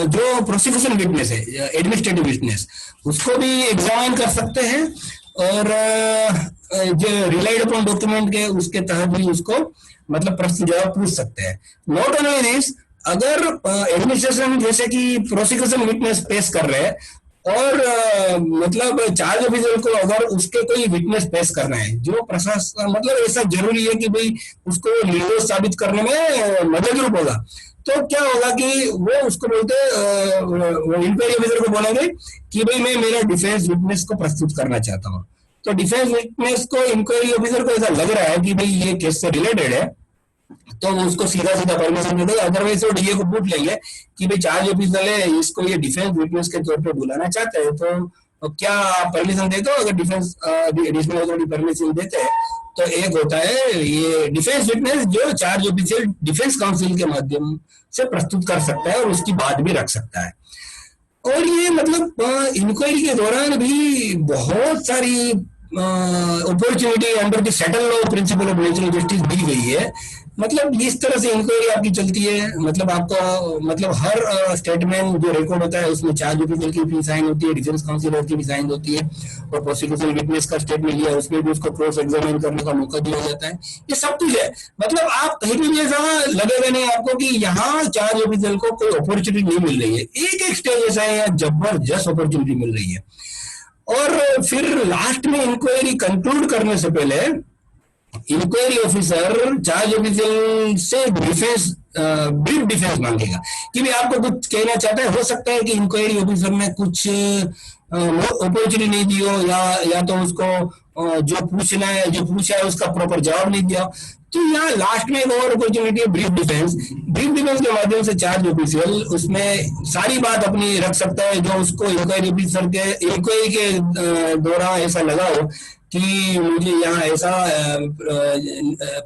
जो प्रोसिक्यूशन विटनेस है, एडमिनिस्ट्रेटिव विटनेस, उसको भी एग्जामाइन कर सकते हैं, और जो रिलाइड अपॉन डॉक्यूमेंट के उसके तहत भी उसको मतलब प्रश्न जवाब पूछ सकते हैं। नॉट ओनली दिस, अगर एडमिनिस्ट्रेशन जैसे कि प्रोसिक्यूशन विटनेस पेश कर रहे हैं और मतलब चार्ज ऑफिसर को अगर उसके कोई विटनेस पेश करना है जो प्रशासन मतलब ऐसा जरूरी है कि भाई उसको निर्दोष साबित करने में मदद रूप होगा, तो क्या होगा कि वो उसको बोलते इंक्वायरी ऑफिसर को बोलेंगे कि भाई मैं मेरा डिफेंस विटनेस को प्रस्तुत करना चाहता हूँ। तो डिफेंस विटनेस को इंक्वायरी ऑफिसर को ऐसा लग रहा है कि भाई ये केस से रिलेटेड है, तो वो उसको सीधा सीधा परमिशन दे देगा। अदरवाइज वो डीए को पूछ लेंगे कि भाई चार्ज ऑफिसर है, इसको ये डिफेंस विटनेस के तौर पे बुलाना चाहते हैं, तो क्या आप परमिशन देते हो? अगर डिफेंस एडिशनल अथॉरिटी परमिशन देते हैं तो एक होता है ये डिफेंस विटनेस जो चार्ज ऑफिसर डिफेंस काउंसिल के माध्यम से प्रस्तुत कर सकता है और उसकी बात भी रख सकता है। और ये मतलब इंक्वायरी के दौरान भी बहुत सारी opportunity under the settle law principle of natural justice दी गई है। मतलब इस तरह से इंक्वायरी आपकी चलती है, मतलब आपको मतलब हर स्टेटमेंट जो रिकॉर्ड होता है उसमें चार्ज ऑफिसर की भी साइन होती है, डिफेंस काउंसिलर की भी साइन होती है, और प्रोसिक्यूशन विटनेस का स्टेटमेंट लिया उसमें भी उसको क्रॉस एग्जामिन करने का मौका दिया जाता है। ये सब कुछ है, मतलब आप कहीं भी ऐसा लगेगा नहीं आपको कि यहाँ चार्ज ऑफिसर को कोई अपॉर्चुनिटी नहीं मिल रही है। एक एक स्टेज ऐसा है जबरदस्त अपॉर्चुनिटी मिल रही है। और फिर लास्ट में इंक्वायरी कंक्लूड करने से पहले इंक्वायरी ऑफिसर चार्ज ऑफिसर से डिफेंस ब्रीफ डिफेंस मांगेगा कि भी आपको कुछ कहना चाहता है। हो सकता है कि इंक्वायरी ऑफिसर ने कुछ अपॉर्चुनिटी नहीं दी हो, या तो उसको जो पूछना है जो पूछा है उसका प्रॉपर जवाब नहीं दिया, तो यहाँ लास्ट में एक और अपॉर्चुनिटी है ब्रीफ डिफेंस। ब्रीफ डिफेंस के माध्यम से चार्ज ऑफिसर उसमें सारी बात अपनी रख सकता है जो उसको इंक्वायरी ऑफिसर के इंक्वायरी के दौरान ऐसा लगा हो कि मुझे यहाँ ऐसा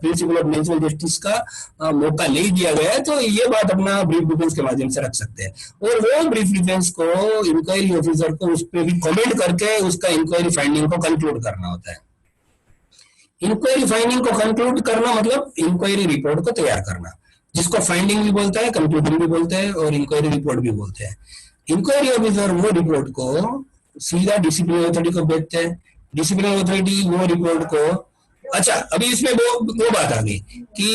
प्रिंसिपल ऑफ नेचुरल जस्टिस का मौका नहीं दिया गया है, तो ये बात अपना ब्रीफ डिफेंस के माध्यम से रख सकते हैं। और वो ब्रीफ डिफेंस को इंक्वायरी ऑफिसर को उस पर भी कमेंट करके उसका इंक्वायरी फाइंडिंग को कंक्लूड करना होता है। इंक्वायरी फाइंडिंग को कंक्लूड करना मतलब इंक्वायरी रिपोर्ट को तैयार करना, जिसको फाइंडिंग भी बोलता है, कंक्लूजन भी बोलते हैं और इंक्वायरी रिपोर्ट भी बोलते हैं। इंक्वायरी ऑफिसर वो रिपोर्ट को सीधा डिसिप्लिनरी अथॉरिटी को भेजते हैं, डिसिप्लिनरी अथॉरिटी वो रिपोर्ट को, अच्छा अभी इसमें वो बात आ गई कि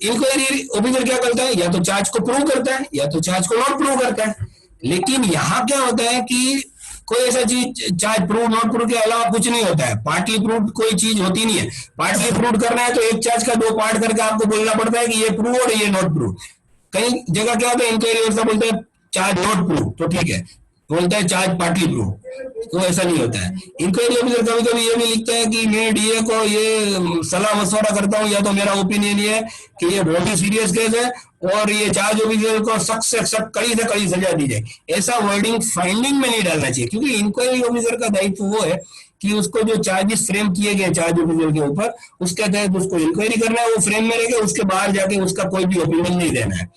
इंक्वायरी ऑफिसर क्या करता है, या तो चार्ज को प्रूव करता है या तो चार्ज को नॉट प्रूव करता है। लेकिन यहाँ क्या होता है कि कोई ऐसा चीज चार्ज प्रूव नॉट प्रूव के अलावा कुछ नहीं होता है, पार्टली प्रूव कोई चीज होती नहीं है। पार्टली प्रूव करना है तो एक चार्ज का दो पार्ट करके आपको बोलना पड़ता है कि ये प्रूव और ये नॉट प्रूव। कई जगह क्या होता है इंक्वायरी ऑफिसर बोलते हैं चार्ज नॉट प्रूव, तो ठीक है, बोलता है चार्ज पार्टली प्रूव, तो ऐसा नहीं होता है। इंक्वायरी ऑफिसर कभी कभी ये भी लिखता है कि मैं डीए को ये सलाह मशवरा करता हूँ या तो मेरा ओपिनियन ये है कि ये बहुत ही सीरियस केस है और ये चार्ज ऑफिसर को सख्त से सख्त कड़ी से कड़ी सजा दी जाए। ऐसा वर्डिंग फाइंडिंग में नहीं डालना चाहिए, क्योंकि इंक्वायरी ऑफिसर का दायित्व वो है कि उसको जो चार्जेस फ्रेम किए गए चार्ज ऑफिसर के ऊपर उसके तहत उसको इंक्वायरी करना है, वो फ्रेम में रहेगा, उसके बाहर जाके उसका कोई भी ओपिनियन नहीं देना है।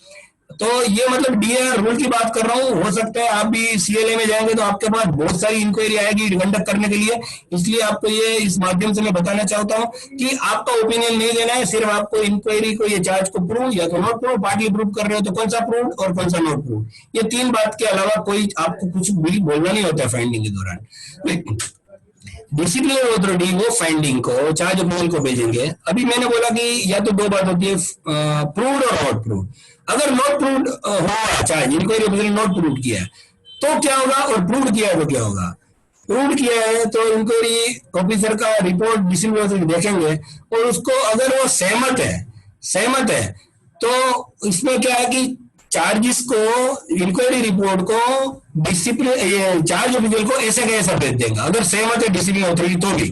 तो ये मतलब डीआर रूल की बात कर रहा हूँ। हो सकता है आप भी सीएलए में जाएंगे तो आपके पास बहुत सारी इंक्वायरी आएगी कंडक्ट करने के लिए, इसलिए आपको ये इस माध्यम से मैं बताना चाहता हूँ कि आपका ओपिनियन नहीं देना है, सिर्फ आपको इंक्वायरी को ये चार्ज को प्रूव या तो नॉट प्रूव, पार्टली प्रूव कर रहे हो तो कौन सा प्रूव और कौन सा नॉट प्रूव, ये तीन बात के अलावा कोई आपको कुछ भी बोलना नहीं होता है फाइंडिंग के दौरान। डिसिप्लिनरी अथॉरिटी वो फाइंडिंग को चार्ज ऑफिसर को भेजेंगे। अभी मैंने बोला कि या तो दो बात होती है, प्रूव्ड और नॉट प्रूव्ड। अगर नॉट प्रूव्ड हुआ चार्ज, इंक्वायरी ऑफिसर ने नॉट प्रूव किया है तो क्या होगा, और प्रूव्ड किया है तो क्या होगा। प्रूव्ड किया है तो इंक्वायरी ऑफिसर का रिपोर्ट डिसिप्लिनरी अथॉरिटी देखेंगे और उसको अगर वो सहमत है तो इसमें क्या है कि चार्जेस को इंक्वायरी रिपोर्ट को डिसिप्लिन चार्ज ऑफिसर को ऐसे का ऐसा भेज देंगे। अगर सहमत है डिसिप्लिनरी अथॉरिटी तो भी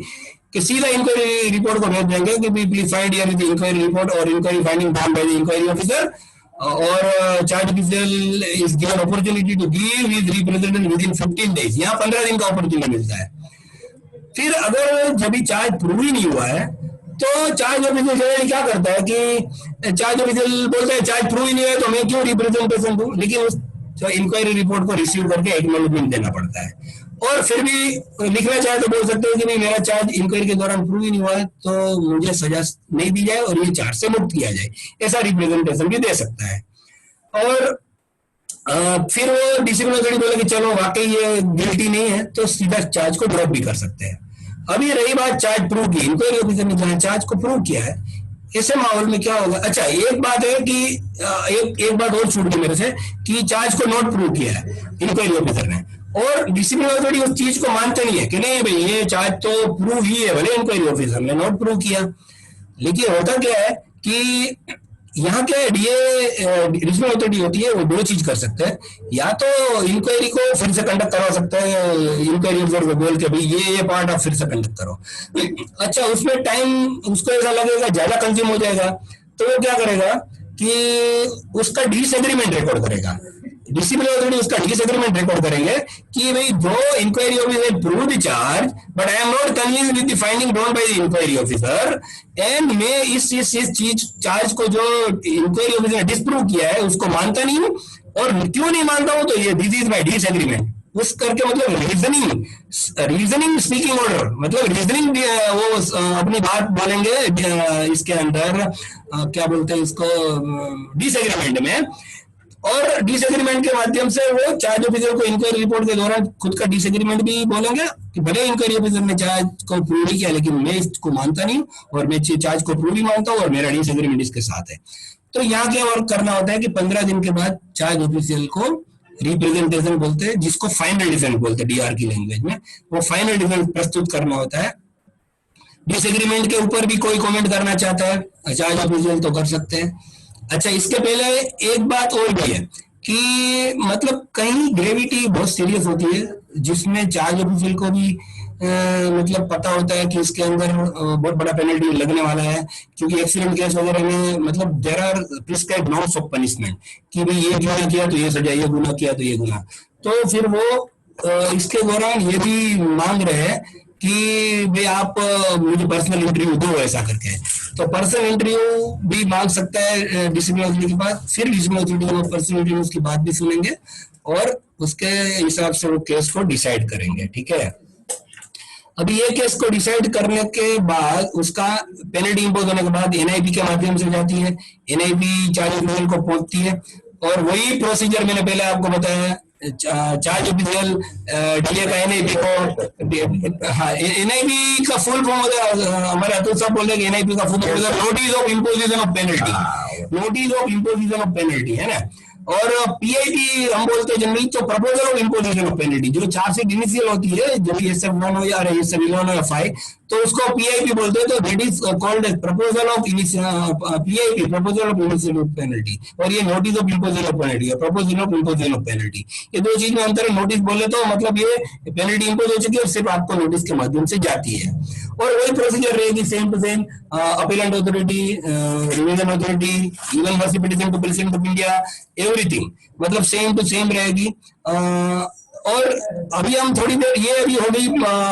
कि सीधा इंक्वायरी रिपोर्ट को भेज देंगे कि please find here the inquiry report और inquiry finding done by the inquiry officer, और charge officer is given opportunity to give his representation within 15 days. यहाँ 15 दिन का अपॉर्चुनिटी मिलता है। फिर अगर जब भी चार्ज प्रूव ही नहीं हुआ है तो चार्ज ऑफिसर क्या करता है कि चार्ज ऑफिसर बोलता है चार्ज प्रूव ही नहीं है तो मैं क्यों रिप्रेजेंटेशन दूं, लेकिन उस इंक्वायरी रिपोर्ट को रिसीव करके एक्नॉलेजमेंट देना पड़ता है। और फिर भी लिखना चाहे तो बोल सकते हो कि नहीं मेरा चार्ज इंक्वायरी के दौरान प्रूव ही नहीं हुआ है तो मुझे सजा नहीं दी जाए और ये चार्ज से मुक्त किया जाए, ऐसा रिप्रेजेंटेशन भी दे सकता है। और फिर वो डिसिप्लिनरी अथॉरिटी बोले कि चलो वाकई ये गिल्टी नहीं है तो सीधा चार्ज को ड्रॉप भी कर सकते हैं। अभी रही बात चार्ज प्रूव की, इंक्वायरी ऑफिसर ने जहां चार्ज को प्रूव किया है, ऐसे माहौल में क्या होगा। अच्छा एक बात है कि एक बात और छूट गई मेरे से कि चार्ज को नॉट प्रूव किया है इंक्वायरी ऑफिसर ने, और डिसिप्लिनरी अथॉरिटी उस चीज को मानते नहीं है कि नहीं भाई ये चार्ज तो प्रूव ही है, भले इंक्वायरी ऑफिसर ने नॉट प्रूव किया। लेकिन होता क्या है कि यहाँ क्या है, डीए रीजनल अथॉरिटी होती है, वो दो चीज कर सकते हैं, या तो इंक्वायरी को फिर से कंडक्ट करवा सकते हैं, इंक्वायरी ऑफिसर को बोल के भाई ये पार्ट आप फिर से कंडक्ट करो। अच्छा, उसमें टाइम उसको ऐसा लगेगा ज्यादा कंज्यूम हो जाएगा, तो वो क्या करेगा कि उसका डिसएग्रीमेंट रिकॉर्ड करेगा, डिसिप्लिनरी अथॉरिटी उसका डिसएग्रीमेंट रिकॉर्ड करेंगे कि भाई though inquiry officer prove the charge but I am not convinced with the finding drawn by the inquiry officer, and मैं इस चीज चार्ज को जो इंक्वायरी ऑफिसर ने डिस्प्रूव किया है उसको मानता नहीं हूँ, और क्यों नहीं मानता हूँ तो ये दिस इज माय डिसएग्रीमेंट। उस करके मतलब रीजनिंग स्पीकिंग ऑर्डर, मतलब रीजनिंग वो अपनी बात बोलेंगे इसके अंदर, क्या बोलते हैं इसको, डिसएग्रीमेंट में, और डिसएग्रीमेंट के माध्यम से वो चार्ज ऑफिसर को इंक्वायरी रिपोर्ट के दौरान खुद का डिसएग्रीमेंट भी बोलेंगे कि भले इंक्वायरी ऑफिसर ने चार्ज को प्रूव नहीं किया लेकिन मैं इसको मानता नहीं और मैं चार्ज को प्रूव ही मानता हूँ और मेरा डिसएग्रीमेंट इसके साथ है। तो यहाँ क्या वर्क करना होता है कि 15 दिन के बाद चार्ज ऑफिशियल को रिप्रेजेंटेशन बोलते हैं, जिसको फाइनल डिफेंस बोलते हैं डीआर की लैंग्वेज में, वो फाइनल डिफेंस प्रस्तुत करना होता है। डिसएग्रीमेंट के ऊपर भी कोई कमेंट करना चाहता है चार्ज ऑफिशियल तो कर सकते हैं। अच्छा, इसके पहले एक बात और भी है कि मतलब कहीं ग्रेविटी बहुत सीरियस होती है जिसमें चार्ज ऑफिशियल को भी मतलब पता होता है कि इसके अंदर बहुत बड़ा पेनल्टी लगने वाला है, क्योंकि एक्सीडेंट केस वगैरह में मतलब there are prescribed norms of punishment कि भाई ये गुनाह किया तो ये सजा, ये गुनाह किया तो ये गुनाह। तो फिर वो इसके दौरान ये भी मांग रहे हैं कि भाई आप मुझे पर्सनल इंटरव्यू दो ऐसा करके, तो पर्सनल इंटरव्यू भी मांग सकता है डिसिप्लिनरी अथॉरिटी के बाद, फिर डिसिप्लिनरी अथॉरिटी वो पर्सनल इंटरव्यू उसकी बात भी सुनेंगे और उसके हिसाब से वो केस को डिसाइड करेंगे। ठीक है, अभी ये केस को डिसाइड करने के बाद उसका पेनल्टी इंपोज होने के बाद एनआईबी के माध्यम से जाती है, एनआईबी चार्ज ऑफिशियल को पहुंचती है और वही प्रोसीजर मैंने पहले आपको बताया, चार्ज ऑफिशियल डीए का एनआईबी को, हाँ एनआईबी का फुल फॉर्म होता है, हमारे अतुल साहब बोल रहे हैं एनआईबी का फुल फॉर्म होता है notice of imposition of penalty, notice of imposition of penalty है ना, और पीआईपी हम बोलते हैं जनरली तो proposal of imposition of penalty, जो चार्जशीट इनिशियल होती है जब SF1 हो या SF11 हो 5 तो उसको पीआईपी बोलते हैं, तो that is called as proposal of PIP, proposal of initial of penalty, और ये notice of imposition of penalty और proposal of imposition of penalty, ये दो चीज में अंतर है। नोटिस बोले तो मतलब ये पेनल्टी इंपोज हो चुकी है और सिर्फ आपको नोटिस के माध्यम से जाती है, और वही प्रोसीजर रहेगी same to same, appellate authority, revision authority, even mercy petition to president of India, everything मतलब सेम टू सेम रहेगी। और अभी हम थोड़ी देर ये अभी हो गई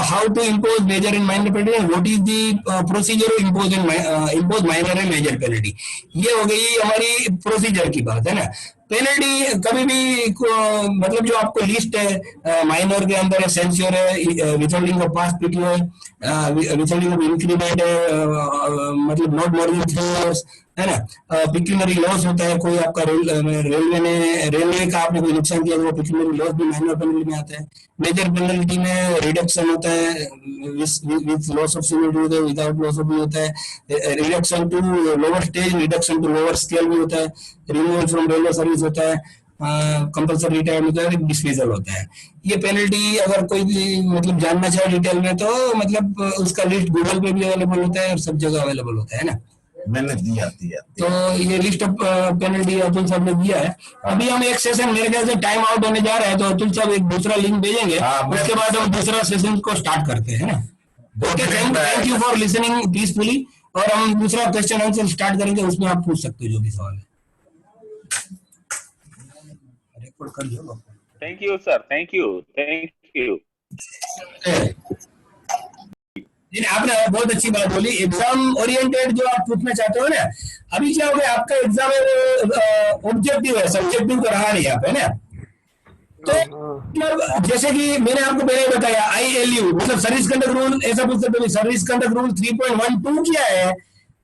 how to impose major and minor penalty, what is the procedure of impose minor and major penalty, ये हो गई हमारी प्रोसीजर की बात है ना। पेनल्टी कभी भी मतलब जो आपको लिस्ट है माइनर के अंदर है, सेंश्योर है, विथहोल्डिंग ऑफ पास पीटीओ है, विथहोल्डिंग ऑफ इंक्रीमेंट है, मतलब नॉट मोर देन 3 इयर्स है ना, पिक्यूनरी लॉस होता है, कोई आपका रेलवे का आपने कोई नुकसान किया वो पिक्यूनरी लॉस भी माइनर पेनल्टी में आता है। मेजर पेनल्टी में रिडक्शन होता है विद लॉस ऑफ सीनियरिटी होता है, विदाउट लॉस ऑफ भी होता है, reduction to lower stage, reduction to lower scale भी होता है, रिमूवल फ्रॉम रेलवे सर्विस होता है, कंपल्सरी रिटायरमेंट होता है, डिसमिसल होता है। ये पेनल्टी अगर कोई मतलब जानना चाहे डिटेल में तो मतलब उसका लिस्ट गूगल पे भी अवेलेबल होता है और सब जगह अवेलेबल होता है ना, मैंने दिया तो ये लिस्ट ऑफ पेनल्टी अतुल साहब ने दिया है। अभी हम एक सेशन मेरे ख्याल से टाइम आउट होने जा रहा है, तो अतुल साहब एक दूसरा लिंक भेजेंगे, उसके बाद हम दूसरा सेशन को स्टार्ट करते हैं ना। Okay, thank you for listening peacefully, और हम दूसरा क्वेश्चन आंसर स्टार्ट करेंगे, उसमें आप पूछ सकते हो जो भी सवाल है। रिकॉर्ड कर लो। Thank you sir, thank you. आपने बहुत अच्छी बात बोली, एग्जाम ओरिएंटेड जो आप पूछना चाहते हो ना, अभी क्या हो गया आपका एग्जाम ऑब्जेक्टिव है, सब्जेक्टिव तो रहा नहीं यहाँ पे ना, तो मतलब जैसे कि मैंने आपको पहले बताया ILU मतलब सर्विस कंडक्ट रूल, ऐसा पूछ सकते हो सर्विस कंडक्ट रूल 3.12 क्या है,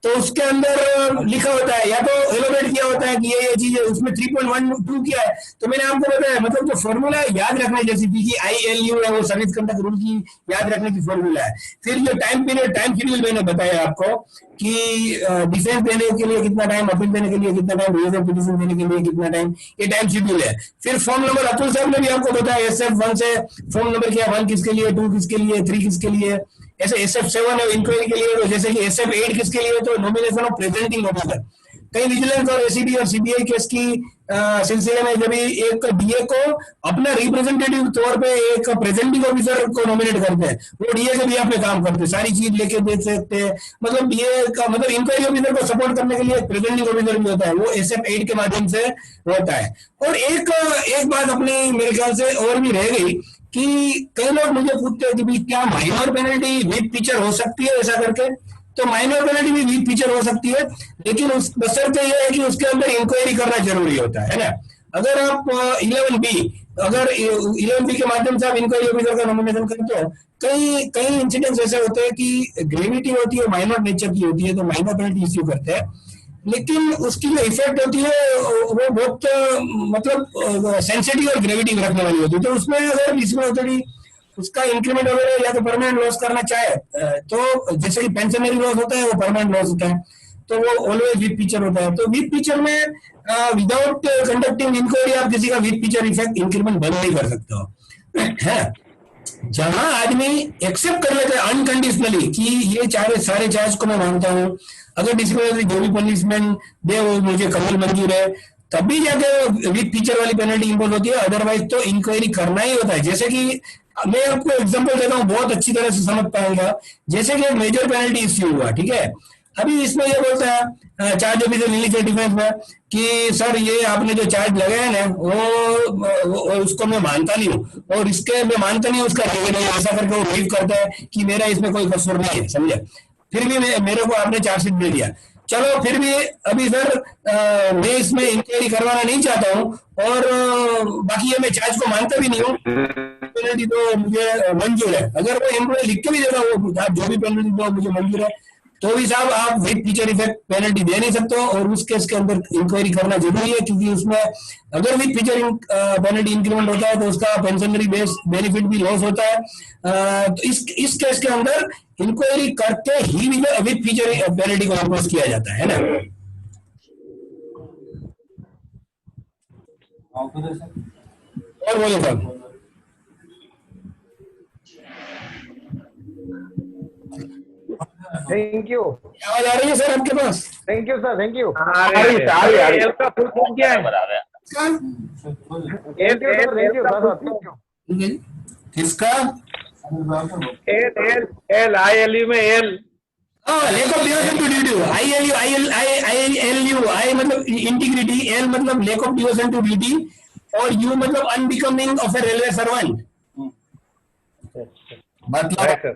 तो उसके अंदर लिखा होता है या तो एलोबरेट किया होता है कि ये चीज है, उसमें 3.12 क्या है, तो मैंने आपको बताया मतलब जो फॉर्मूला याद रखने जैसी थी कि ILU है वो सर्विस कंडक्ट रूल की याद रखने की फॉर्मूला है। फिर जो टाइम पीरियड टाइम शेड्यूल मैंने बताया आपको कि डिफेंस देने के लिए कितना टाइम, अपील देने के लिए कितना टाइम, रिवीजन पिटीशन देने के लिए कितना टाइम, ये टाइम शेड्यूल है। फिर फॉर्म नंबर अतुल साहब ने भी आपको बताया SF1 से फॉर्म नंबर क्या, 1 किसके लिए, 2 किसके लिए, 3 किसके लिए, ऐसे SF7 है इंक्वायरी के लिए, तो जैसे कि SF8 किसके लिए, तो नॉमिनेशन ऑफ प्रेजेंटिंग ऑफिसर, कई विजिलेंस और एसीबी और सीबीआई केस की सिलसिले में जब एक डीए को अपना रिप्रेजेंटेटिव तौर पे एक प्रेजेंटिंग ऑफिसर को नॉमिनेट करते हैं, वो डीए के भी पे काम करते हैं, सारी चीज लेके दे सकते हैं, मतलब डीए का मतलब इंक्वायरी ऑफिसर को सपोर्ट करने के लिए प्रेजेंटिंग ऑफिसर भी होता है, वो SF 8 के माध्यम से होता है। और एक बात अपनी मेरे ख्याल से और भी रह गई कि कई लोग मुझे पूछते हैं कि भाई क्या माइनर पेनल्टी विद पिक्चर हो सकती है ऐसा करके, तो माइनर पेनल्टी भी विद पिक्चर हो सकती है, लेकिन उस बशर्ते यह है कि उसके अंदर इंक्वायरी करना जरूरी होता है ना। अगर आप 11B अगर 11B के माध्यम से आप इंक्वायरी ऑफिसर का नॉमिनेशन करते हो, कई कई इंसिडेंट्स ऐसे होते हैं कि ग्रेविटी होती है माइनर नेचर की होती है, तो माइनर पेनल्टी इश्यू करते हैं, लेकिन उसकी जो इफेक्ट होती है वो बहुत मतलब सेंसिटिव और ग्रेविटी रखने वाली होती है, तो उसमें अगर इसमें ऑलरेडी उसका इंक्रीमेंट वगैरह या तो परमानेंट लॉस करना चाहे, तो जैसे कि पेंशनरी लॉस होता है वो परमानेंट लॉस होता है, तो वो ऑलवेज विद पिक्चर होता है। तो विद पिक्चर में विदाउट कंडक्टिंग इंक्वायरी आप किसी का विद पिक्चर इफेक्ट इंक्रीमेंट बंद नहीं कर सकते हो है। जहां आदमी एक्सेप्ट कर लेते हैं अनकंडीशनली कि ये सारे चार्ज को मैं मानता हूँ, अगर डिसिप्लिनरी जो भी पनिशमेंट दे वो मुझे कबूल मंजूर है, तभी जाके विद पिक्चर वाली पेनल्टी इंपोज होती है, अदरवाइज तो इंक्वायरी करना ही होता है। जैसे कि मैं आपको एग्जांपल देता हूँ, बहुत अच्छी तरह से समझ पाएंगे, जैसे कि मेजर पेनल्टी इश्यू हुआ, ठीक है, अभी इसमें ये बोलता है चार्ज ऑफिसर मिलिट्री डिफेंस में कि सर ये आपने जो चार्ज लगाया ना वो उसको मैं मानता नहीं हूँ, और इसके मैं मानता नहीं हूँ उसका ऐसा करके वो लीव करता है कि मेरा इसमें कोई कसूर नहीं है, समझे, फिर भी मेरे को आपने चार्जशीट दे दिया, चलो फिर भी अभी सर मैं इसमें इंक्वायरी करवाना नहीं चाहता हूँ, और बाकी ये मैं चार्ज को मानता भी नहीं हूँ, पेनल्टी तो मुझे मंजूर है। अगर वो एम्प्लॉय लिख के भी देगा वो जो भी पेनल्टी दो मुझे मंजूर है, तो भी साहब आप विद पिक्चर इफेक्ट पेनल्टी दे नहीं सकते हो, और उस केस के अंदर इंक्वायरी करना जरूरी है, क्योंकि उसमें अगर विद पिक्चर पेनल्टी इंक्रीमेंट होता है तो उसका पेंशनरी बेस बेनिफिट भी लॉस होता है। तो इस केस के अंदर इंक्वायरी करके ही विद पिक्चर पेनल्टी को इंपोज किया जाता है ना। और बोले साहब, थैंक यू। आवाज आ रही है सर आपके पास? Thank you sir, thank you. L का फुल फॉर्म क्या है? Thank you sir. किसका? एल ILU में L lack of devotion to duty, ILU I मतलब इंटीग्रिटी, एल मतलब lack of devotion to duty, और यू मतलब unbecoming of a railway servant. मतलब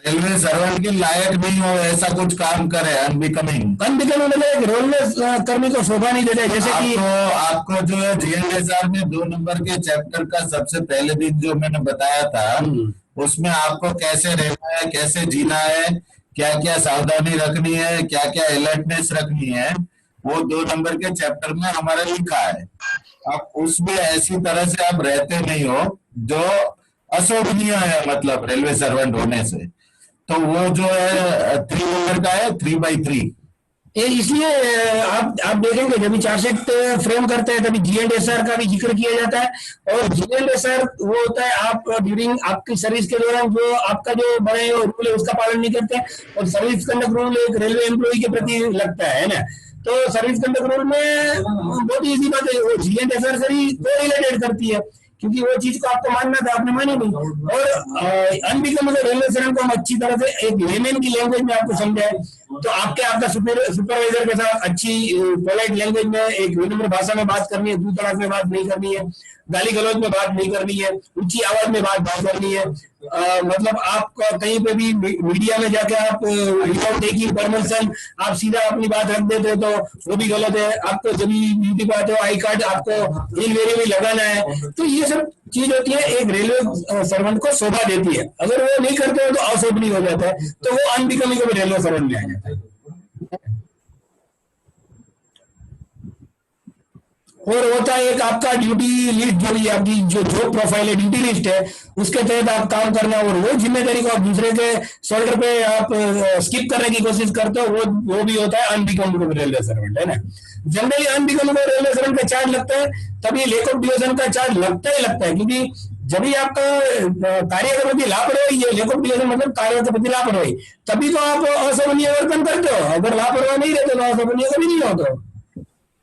रेलवे सर्वेंट के लायक नहीं हो ऐसा कुछ काम करे, अनबिकमिंग मतलब रेलवे कर्मी को शोभा नहीं देते, जैसे कि आपको जो है GNSR में 2 नंबर के चैप्टर का सबसे पहले दिन जो मैंने बताया था, उसमें आपको कैसे रहना है, कैसे जीना है, क्या क्या सावधानी रखनी है, क्या क्या अलर्टनेस रखनी है, वो 2 नंबर के चैप्टर में हमारा लिखा है। आप उसमें ऐसी तरह से आप रहते नहीं हो जो अशोभनीय है, मतलब रेलवे सर्वेंट होने से, तो वो जो है 3 नंबर का है 3/3। इसलिए आप देखेंगे जब चार्जशीट फ्रेम करते हैं तभी GNSR का भी जिक्र किया जाता है, और GNSR वो होता है आप ड्यूरिंग आपकी सर्विस के दौरान जो आपका जो बने रूल है उसका पालन नहीं करते, और सर्विस कंडक्ट रूल एक रेलवे एम्प्लॉय के प्रति लगता है ना, तो सर्विस कंडक्ट रूल में बहुत इजी बात है, वो GNSR से ही रिलेटेड करती है, क्योंकि वो चीज को आपको मानना था, आपने मानी नहीं। और अनबिकमिंग रेलवे सर्वेंट को हम अच्छी तरह से एक लेमैन की लैंग्वेज में आपको समझाए, तो आपका सुपरवाइजर के साथ अच्छी पोलाइट लैंग्वेज में एक विनम्र भाषा में बात करनी है, दूर दराज में बात नहीं करनी है, गाली गलौज में बात नहीं करनी है, ऊंची आवाज में बात करनी है। मतलब आप कहीं पे भी मीडिया में जाके आप विदाउट टेकिंग परमिशन आप सीधा अपनी बात रख देते हो तो वो भी गलत है। आपको जब ड्यूटी पे आते हो आई कार्ड आपको इनवेरिएबल लगाना है, तो ये सब चीज होती है एक रेलवे सर्वेंट को शोभा देती है। अगर वो नहीं करते हो तो अशोभनीय हो जाता है, तो वो अनबिकमिंग रेलवे सर्वेंट में आ जाता है। और होता है एक आपका ड्यूटी लिस्ट, जो भी आपकी जो जॉब प्रोफाइल है, ड्यूटी लिस्ट है, उसके तहत आप काम करना, और वो जिम्मेदारी को आप दूसरे के शोल्डर पे आप स्किप करने की कोशिश करते हो, वो भी होता है अनबिकमिंग रेलवे सर्वेंट, है ना। जनरली अनबिकमिंग रेलवे सर्वेंट का चार्ज लगता है, तभी लैक ऑफ डिवोशन का चार्ज लगता ही लगता है, क्योंकि जब भी आपका कार्य के प्रति लापरवाही है, लेक ऑफ डिलेशन मतलब कार्य के प्रति लापरवाही, तभी तो आप असहनीय वर्तन करते हो। अगर लापरवाही नहीं रहते तो असहनीय कभी नहीं होते।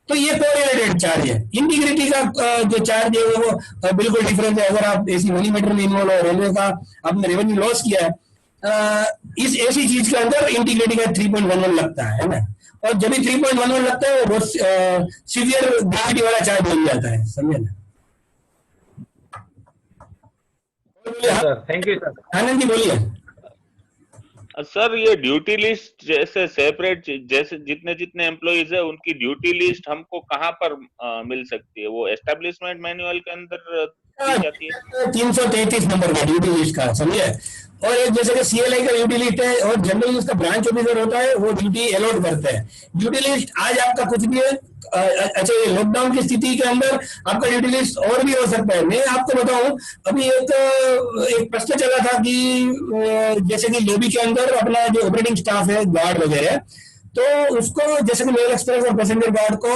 तो ये कोरिलेटेड चार्ज है। इंटीग्रिटी का जो चार्ज है वो बिल्कुल डिफरेंट है। अगर आप ऐसी मनी मैटर में इन्वॉल्व हो, रेलवे का आपने रेवेन्यू लॉस किया है, इस ऐसी चीज के अंदर इंटीग्रिटी का 3.11 लगता है ना। और जब भी 3.11 लगता है वो बहुत सीवियर ग्रेविटी वाला चार्ज बन जाता है, समझे ना। Sir thank you sir. Anand ji बोलिए। सर ये ड्यूटी लिस्ट जैसे सेपरेट, जैसे जितने जितने एम्प्लॉइज है उनकी ड्यूटी लिस्ट हमको कहाँ पर मिल सकती है? वो एस्टेब्लिशमेंट मैनुअल के अंदर दी जाती है? 333 नंबर का ड्यूटी लिस्ट का, समझे। और एक जैसे कि सीएलआई का ड्यूटी लिस्ट है, और जनरली उसका ब्रांच ऑफिसर होता है, वो ड्यूटी अलॉट करते हैं। ड्यूटी लिस्ट आज आपका कुछ भी है। अच्छा, ये लॉकडाउन की स्थिति के अंदर आपका ड्यूटी लिस्ट और भी हो सकता है। मैं आपको बताऊं, अभी एक प्रश्न चला था कि जैसे कि लॉबी के अंदर अपना जो ऑपरेटिंग स्टाफ है, गार्ड वगैरह, तो उसको जैसे कि मेल एक्सप्रेस और पैसेंजर गार्ड को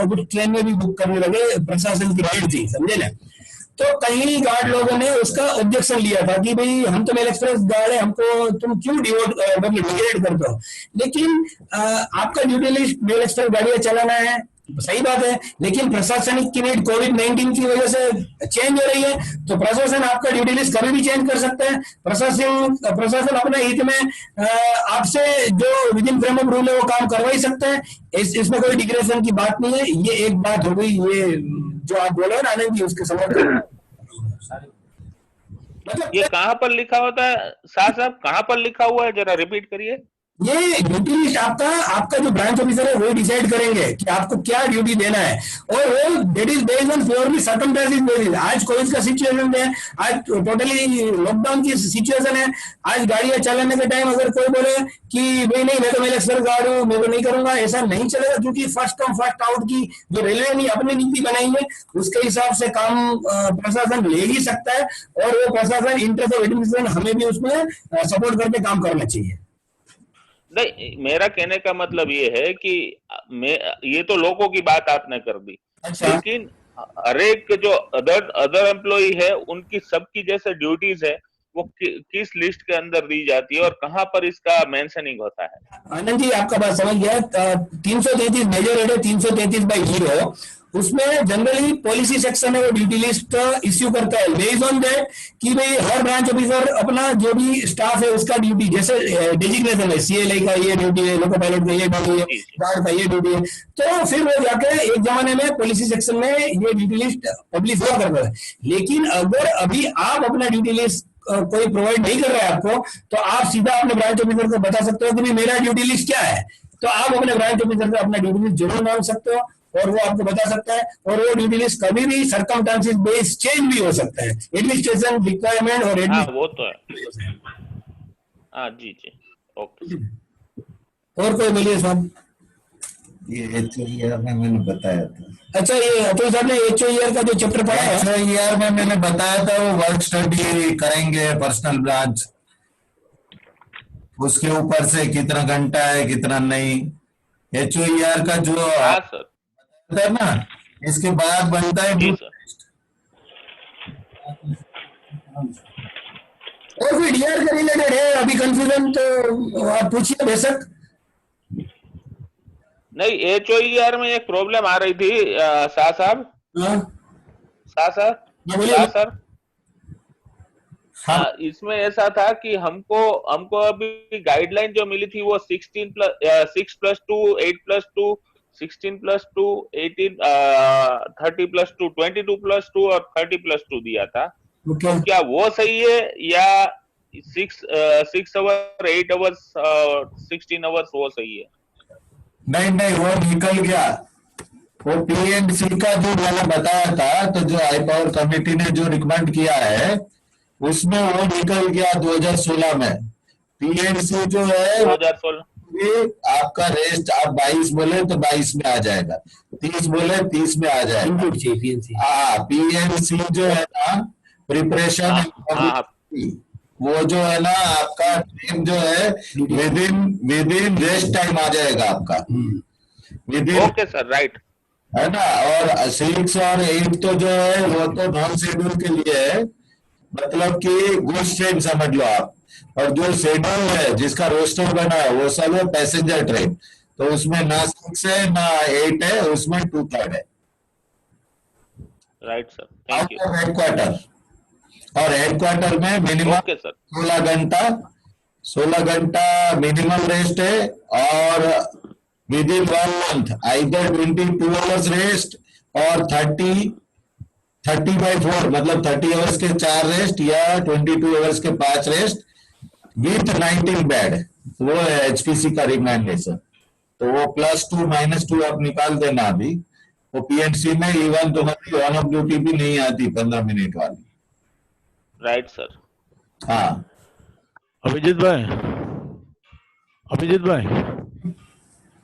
कुछ ट्रेन में भी बुक करने लगे, प्रशासन की राइट थी, समझे ना। तो कई गार्ड लोगों ने उसका ऑब्जेक्शन लिया था कि भाई हम तो मेल एक्सप्रेस गार्ड है, हमको तुम क्यों डिग्रेड करते हो। लेकिन आपका ड्यूटी लिस्ट मेल एक्सप्रेस गाड़ियां चलाना है, सही बात है, लेकिन प्रशासनिक की नीड कोविड-19 की वजह से चेंज हो रही है, तो प्रशासन आपका ड्यूटी लिस्ट कभी भी चेंज कर सकता है। प्रशासन अपने हित में आपसे जो with in frame of rule है वो काम करवा ही सकता है। इसमें कोई डिग्रेशन की बात नहीं है। ये एक बात हो गई, ये जो आप बोले ना आनंद जी, उसके समर्थन मतलब ये कहाँ पर लिखा होता है साहब, कहाँ पर लिखा हुआ है, जरा रिपीट करिए। ये ड्यूटी लिस्ट आपका जो ब्रांच ऑफिसर है वो डिसाइड करेंगे कि आपको क्या ड्यूटी देना है, और वो that is based on purely circumstances basis. आज कोविड का सिचुएशन है, आज टोटली लॉकडाउन की सिचुएशन है। आज गाड़ियां चलाने के टाइम अगर कोई बोले कि भाई नहीं मैं तो मेरे एक्सप्रेस गार्ड हूँ, मैं तो नहीं करूंगा, ऐसा नहीं चलेगा, क्योंकि फर्स्ट कम फर्स्ट आउट की जो रेलवे ने अपनी नीति बनाई है उसके हिसाब से काम प्रशासन ले ही सकता है, और वो प्रशासन इंटरेस्ट ऑफ एडमिनिस्ट्रेशन हमें भी उसमें सपोर्ट करके काम करना चाहिए। नहीं, मेरा कहने का मतलब ये है कि ये तो लोगों की बात आपने कर दी। अच्छा। लेकिन हर एक जो अदर एम्प्लॉई है उनकी सबकी जैसे ड्यूटीज है वो किस लिस्ट के अंदर दी जाती है और कहाँ पर इसका मेंशनिंग होता है? आनंद जी आपका बात समझ गया। 333 मेजर रेट है, 333/0, उसमें जनरली पॉलिसी सेक्शन है वो ड्यूटी लिस्ट इश्यू करता है बेस्ड ऑन दैट कि भाई हर ब्रांच ऑफिसर अपना जो भी स्टाफ है उसका ड्यूटी, जैसे डेजिग्नेशन है, सीएलआई का ये ड्यूटी है, लोको पायलट का ये ड्यूटी है, गार्ड का ये ड्यूटी है, तो फिर वो जाके एक जमाने में पॉलिसी सेक्शन में ये ड्यूटी लिस्ट पब्लिश हुआ करता है। लेकिन अगर अभी आप अपना ड्यूटी लिस्ट कोई प्रोवाइड नहीं कर रहा है आपको, तो आप सीधा अपने ब्रांच ऑफिसर को बता सकते हो कि मेरा ड्यूटी लिस्ट क्या है। तो आप अपने ब्रांच ऑफिसर से अपना ड्यूटी लिस्ट जरूर मांग सकते हो, और वो आपको बता सकता है, और वो ड्यूटी लिस्ट कभी भी सर्कमस्टेंसेस बेस्ड चेंज भी हो सकता है, एडमिनिस्ट्रेशन रिक्वायरमेंट और वो तो है। हाँ जी जी, ओके। और कोई बोलिए साहब। ये HOER में मैंने बताया था। अच्छा, ये अतुल साहब ने HOER का जो चैप्टर पढ़ा है, HOER में मैंने बताया था वो वर्क स्टडी करेंगे पर्सनल ब्रांच, उसके ऊपर से कितना घंटा है कितना नहीं। HOER का जो हाँ सर है ना, इसके बाद बनता है जी सर। और फिर डीआर का रिलेटेड है अभी कंफ्यूजन, तो आप पूछिए बेशक। नहीं, HOER में एक प्रॉब्लम आ रही थी शाह साहब। सर हाँ, इसमें ऐसा था कि हमको अभी गाइडलाइन जो मिली थी वो 6+2, 8+2, 16+2, 18, 30+2, 22+2 और 30+2 दिया था। तो क्या वो सही है या 6 आवर 8 आवर्स 16 आवर्स वो सही है? नहीं, वो निकल गया। वो PNC का जो मैंने बताया था, तो जो हाई पावर कमेटी ने जो रिकमेंड किया है उसमें वो निकल गया 2016 में। PNC जो है 2016 आपका रेस्ट, आप 22 बोले तो 22 में आ जाएगा, 30 बोले 30 में आ जाएगा। PNC जो है ना, प्रिपरेशन, वो जो है ना आपका टाइम जो है विद इन रेस्ट टाइम आ जाएगा आपका, with in. Okay sir, right. है ना। और 6 और 8 तो जो है वो तो नॉन शेड्यूल के लिए है, मतलब कि गुड्स ट्रेन समझ लो आप। और जो शेड्यूल है जिसका रोस्टर बना है वो सब है पैसेंजर ट्रेन, तो उसमें ना 6 है ना 8 है, उसमें 2/3 है। Right sir, thank you. Headquarter, और हेडक्वार्टर में मिनिमम ओके सर। 16 घंटा मिनिमम रेस्ट है, और with in 1 month either 22 hours rest और 30/4 मतलब 30 आवर्स के 4 रेस्ट या 22 आवर्स के 5 रेस्ट विथ 19 बेड, वो है एचपीसी का रिकमेंडेशन। तो वो +2 -2 आप निकाल देना अभी। वो पीएनसी में इवन तुम्हारी ऑन ऑफ ड्यूटी भी नहीं आती 15 मिनट वाली। Right sir. हाँ अभिजीत भाई,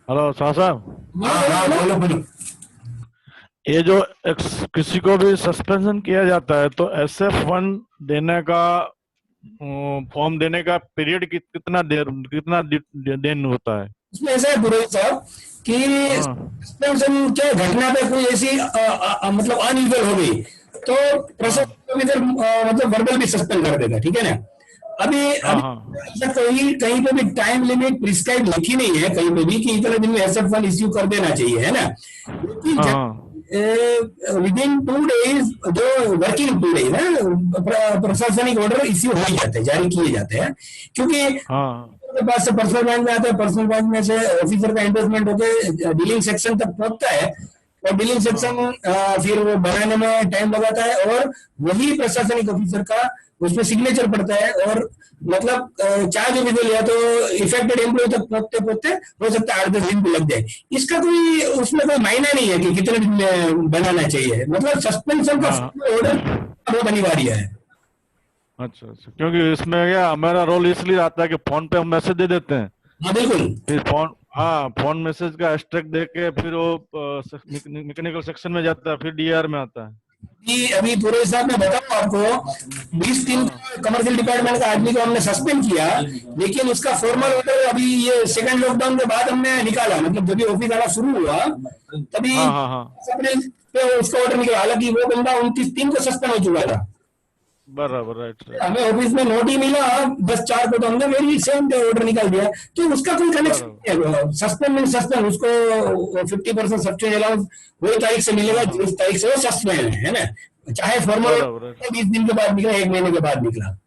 हेलो शाह साहब। हाँ बोलो बोलो। ये जो किसी को भी सस्पेंशन किया जाता है तो SF1 देने का फॉर्म देने का पीरियड कितना दिन होता है? इसमें ऐसा है पुरोहित साहब कि सस्पेंशन क्या घटना पे कोई ऐसी मतलब अनयूजुअल हो गई तो प्रशासन इधर मतलब वर्बल भी सस्पेंड कर देगा, ठीक है ना। अभी कहीं पे भी टाइम लिमिट प्रिस्क्राइब लिखी नहीं है कहीं पे भी कि इतने दिन में SF1 इश्यू कर देना चाहिए, है ना। विद इन 2 डेज, जो वर्किंग 2 डेज है, प्रशासनिक ऑर्डर इश्यू हो ही जाते हैं, जारी किए जाते हैं। क्योंकि पास से पर्सनल ब्रांच में आता है, पर्सनल ब्रांच में से ऑफिसर का एंडोर्समेंट होकर डीलिंग सेक्शन तक पहुंचता है, और डीलिंग सेक्शन फिर वो बनाने में टाइम लगाता है, और वही प्रशासनिक ऑफिसर का उसमें सिग्नेचर पड़ता है, और मतलब चार्ज ऑफिसर या तो इफेक्टेड एम्प्लॉय तक पहुंचते पहुंचते हो सकता है 8-10 दिन भी लग जाए। इसका कोई उसमें कोई मायना नहीं है कि कितने दिन में बनाना चाहिए, मतलब सस्पेंशन का ऑर्डर बहुत अनिवार्य है। अच्छा, क्योंकि इसमें क्या हमारा रोल इसलिए आता है कि फोन पे हम मैसेज दे देते हैं। हाँ बिल्कुल। फिर फोन मैसेज का एक्सट्रैक्ट देके फिर वो मैकेनिकल सेक्शन में जाता है, फिर DAR में आता है। अभी पूरे हिसाब में बताऊं आपको, 20 दिन कमर्शियल डिपार्टमेंट का आदमी को हमने सस्पेंड किया, लेकिन उसका फॉर्मल ऑर्डर अभी ये सेकंड लॉकडाउन के बाद हमने निकाला, मतलब जब भी ऑफिस आना शुरू हुआ तभी उसका ऑर्डर निकला। हालांकि वो बंदा 29 को सस्पेंड हो चुका था। बराबर, राइट। हमें ऑफिस में नोट ही मिला 10-4 को, तो हमने मेरी सेम डे ऑर्डर निकाल दिया। तो उसका कोई कनेक्शन नहीं है, सस्पेंड उसको 50% सब्सिडी अलाउंस वही तारीख से मिलेगा जिस तारीख से वो सस्पेंड है ना, चाहे फॉर्मल 20 दिन के बाद निकला, 1 महीने के बाद निकला,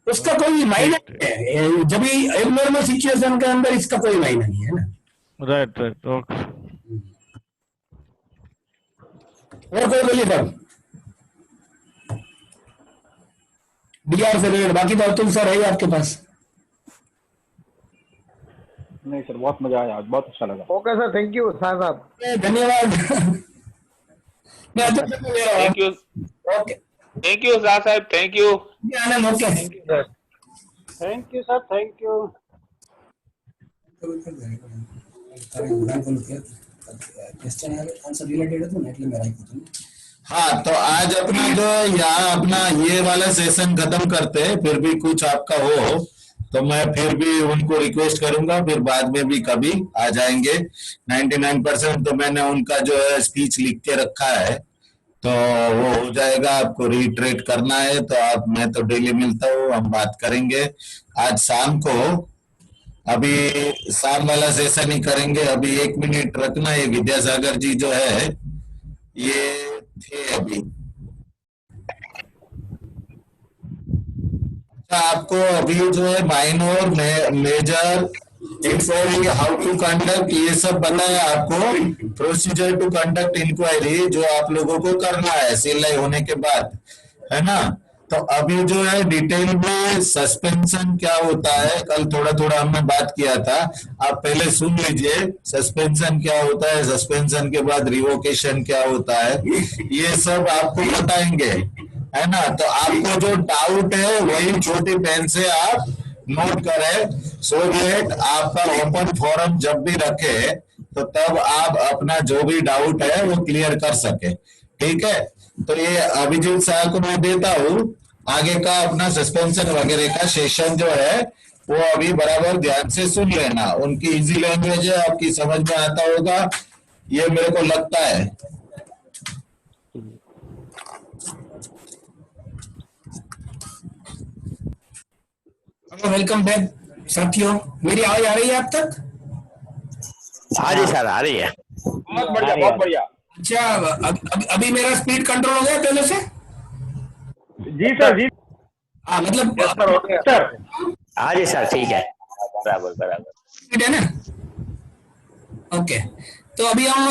उसका कोई मायना नहीं है। जब भी एबनॉर्मल सिचुएशन के अंदर इसका कोई मायना नहीं है ना। Right, okay. और कोई बोलिए सर, DAR से रिलेटेड, बाकी तो अतुल सर है आपके पास। नहीं सर, बहुत मजा आया आज, बहुत अच्छा लगा। Okay sir, thank you Shah sahab, धन्यवाद। मैं अतुल सर को ले रहा हूँ। Thank you. Okay, thank you Shah sahab, thank you. Anand. Okay, thank you sir, thank you. Question answer related है तो नेट में राइट होता है। हाँ, तो आज अपना जो यहाँ अपना ये वाला सेशन खत्म करते हैं, फिर भी कुछ आपका हो तो मैं फिर भी उनको रिक्वेस्ट करूंगा, फिर बाद में भी कभी आ जाएंगे। 99% तो मैंने उनका जो है स्पीच लिख के रखा है, तो वो हो जाएगा। आपको रिट्रेट करना है तो आप, मैं तो डेली मिलता हूँ, हम बात करेंगे। आज शाम को, अभी शाम वाला सेशन ही करेंगे। अभी 1 मिनट रखना, ये विद्यासागर जी जो है ये थे अभी। आपको अभी जो है minor major inquiry, how to conduct, ये सब बताया आपको। प्रोसीजर टू कंडक्ट इंक्वायरी जो आप लोगों को करना है सिलाई होने के बाद, है ना। तो अभी जो है डिटेल में सस्पेंशन क्या होता है, कल थोड़ा थोड़ा हमने बात किया था, आप पहले सुन लीजिए। सस्पेंशन क्या होता है, सस्पेंशन के बाद रिवोकेशन क्या होता है, ये सब आपको बताएंगे, है ना। तो आपको जो डाउट है वही छोटी पेन से आप नोट करें, सो दैट आपका ओपन फोरम जब भी रखे तो तब आप अपना जो भी डाउट है वो क्लियर कर सके, ठीक है। तो ये अभिजीत साहब को मैं देता हूँ, आगे का अपना सस्पेंशन वगैरह का सेशन जो है वो अभी बराबर ध्यान से सुन लेना। उनकी इजी लैंग्वेज है, आपकी समझ में आता होगा, ये मेरे को लगता है। वेलकम बैक साथियों, मेरी आवाज आ रही है आप तक? हाँ जी सर, आ रही है। बहुत बढ़िया, बहुत बढ़िया। अच्छा, अभी मेरा स्पीड कंट्रोल हो गया पहले से? जी सर, जी हाँ, मतलब सर। हाँ जी सर, ठीक है। बराबर बराबर। स्पीड है ना? ओके, तो अभी हम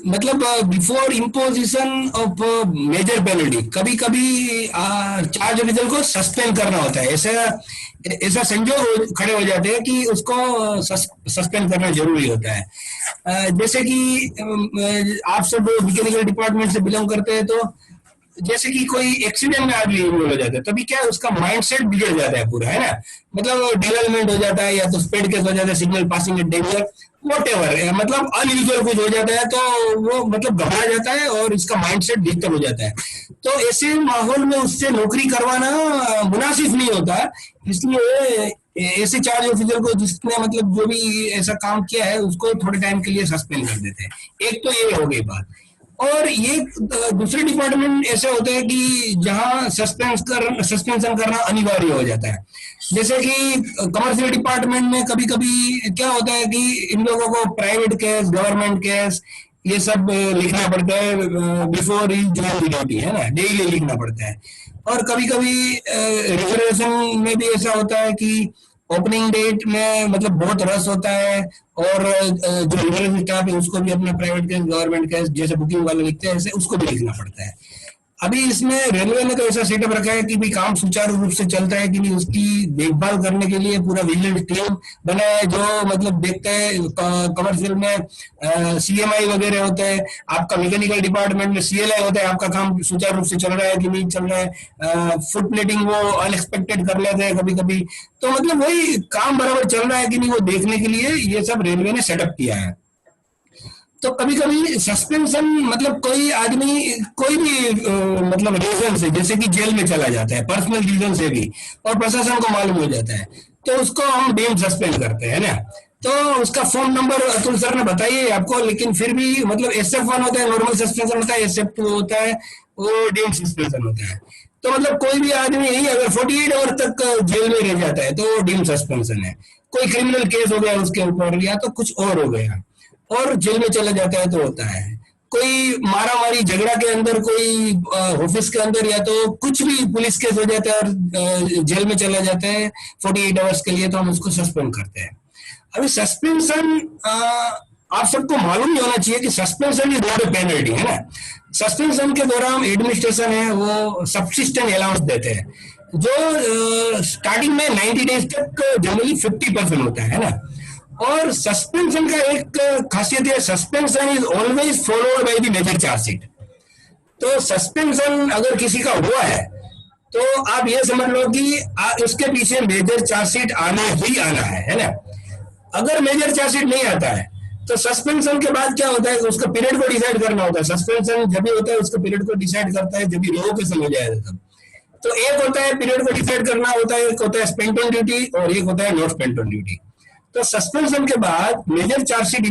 मतलब before imposition of major penalty कभी कभी चार्ज ऑफिसर को सस्पेंड करना होता है। ऐसा संजोग खड़े हो जाते हैं कि उसको सस्पेंड करना जरूरी होता है। जैसे कि आप सब मैकेनिकल डिपार्टमेंट से बिलोंग करते हैं, तो जैसे कि कोई एक्सीडेंट में आदमी इन्वॉल्व हो जाता है, तभी क्या है, उसका माइंडसेट बिगड़ जाता है पूरा, है ना। मतलब डिरेलमेंट हो जाता है, या तो स्पीड केस हो जाता है, signal passing at danger, whatever, मतलब अनयूजुअल कुछ हो जाता है, तो वो मतलब घबरा जाता है और इसका माइंडसेट डिस्टर्ब हो जाता है। तो ऐसे माहौल में उससे नौकरी करवाना मुनासिब नहीं होता। इसलिए ऐसे चार्ज ऑफिसर को जिसने मतलब जो भी ऐसा काम किया है उसको थोड़े टाइम के लिए सस्पेंड कर देते हैं। एक तो ये हो गई बात। और ये दूसरे डिपार्टमेंट ऐसे होते हैं कि जहां सस्पेंशन करना अनिवार्य हो जाता है। जैसे कि कमर्शियल डिपार्टमेंट में कभी कभी क्या होता है कि इन लोगों को प्राइवेट केस, गवर्नमेंट केस, ये सब लिखना पड़ता है बिफोर ही ज्वाइन ड्यूटी, है ना, डेली लिखना पड़ता है। और कभी कभी रिजर्वेशन में भी ऐसा होता है कि ओपनिंग डेट में मतलब बहुत रस होता है, और जो रिजर्व स्टाफ है उसको भी अपना प्राइवेट केस, गवर्नमेंट केस जैसे बुकिंग वाले लिखते हैं ऐसे उसको भी लिखना पड़ता है। अभी इसमें रेलवे ने तो ऐसा सेटअप रखा है कि भी काम सुचारू रूप से चलता है कि नहीं, उसकी देखभाल करने के लिए पूरा विजिलेंस टीम बना है, जो मतलब देखते हैं। कमर्शियल में सीएमआई वगैरह होता है, आपका मैकेनिकल डिपार्टमेंट में सीएलआई होता है, आपका काम सुचारू रूप से चल रहा है कि नहीं चल रहा है। फुट प्लेटिंग वो अनएक्सपेक्टेड कर लेते हैं कभी कभी, तो मतलब वही काम बराबर चल रहा है कि नहीं वो देखने के लिए ये सब रेलवे ने सेटअप किया है। तो कभी कभी सस्पेंशन मतलब कोई आदमी कोई भी मतलब रीजन से, जैसे कि जेल में चला जाता है पर्सनल रीजन से भी, और प्रशासन को मालूम हो जाता है, तो उसको हम डीम सस्पेंड करते हैं ना। तो उसका फोन नंबर अतुल सर ने बताइए आपको, लेकिन फिर भी मतलब SF1 होता है, नॉर्मल सस्पेंशन होता है, SF2 होता है, वो डीम सस्पेंशन होता है। तो मतलब कोई भी आदमी यही अगर 48 आवर तक जेल में रह जाता है तो वो डीम सस्पेंशन है। कोई क्रिमिनल केस हो गया उसके ऊपर, या तो कुछ और हो गया और जेल में चला जाता है तो होता है। कोई मारा मारी झगड़ा के अंदर, कोई ऑफिस के अंदर, या तो कुछ भी पुलिस केस हो जाता है और जेल में चला जाता है 48 आवर्स के लिए, तो हम उसको सस्पेंड करते हैं। अभी सस्पेंशन आप सबको मालूम ही होना चाहिए कि suspension is not a penalty, है ना। सस्पेंशन के दौरान एडमिनिस्ट्रेशन है वो सब्सिस्टेंस अलाउंस देते हैं, जो स्टार्टिंग में 90 डेज तक जनरली 50% होता है ना। और सस्पेंशन का एक खासियत है, suspension is always followed by the major chargesheet. तो सस्पेंशन अगर किसी का हुआ है तो आप ये समझ लो कि उसके पीछे मेजर चार्जशीट आना ही आना है ना। अगर मेजर चार्जशीट नहीं आता है तो सस्पेंशन के बाद क्या होता है, उसका पीरियड को डिसाइड करना होता है। सस्पेंशन जब भी होता है उसका पीरियड को डिसाइड करता है जब भी रिवोकेशन हो जाएगा तब। तो एक होता है पीरियड को डिसाइड करना होता है, एक होता है स्पेंट ऑन ड्यूटी और एक होता है नॉट स्पेंट ऑन ड्यूटी। तो सस्पेंशन के बाद मेजर चार्जशीट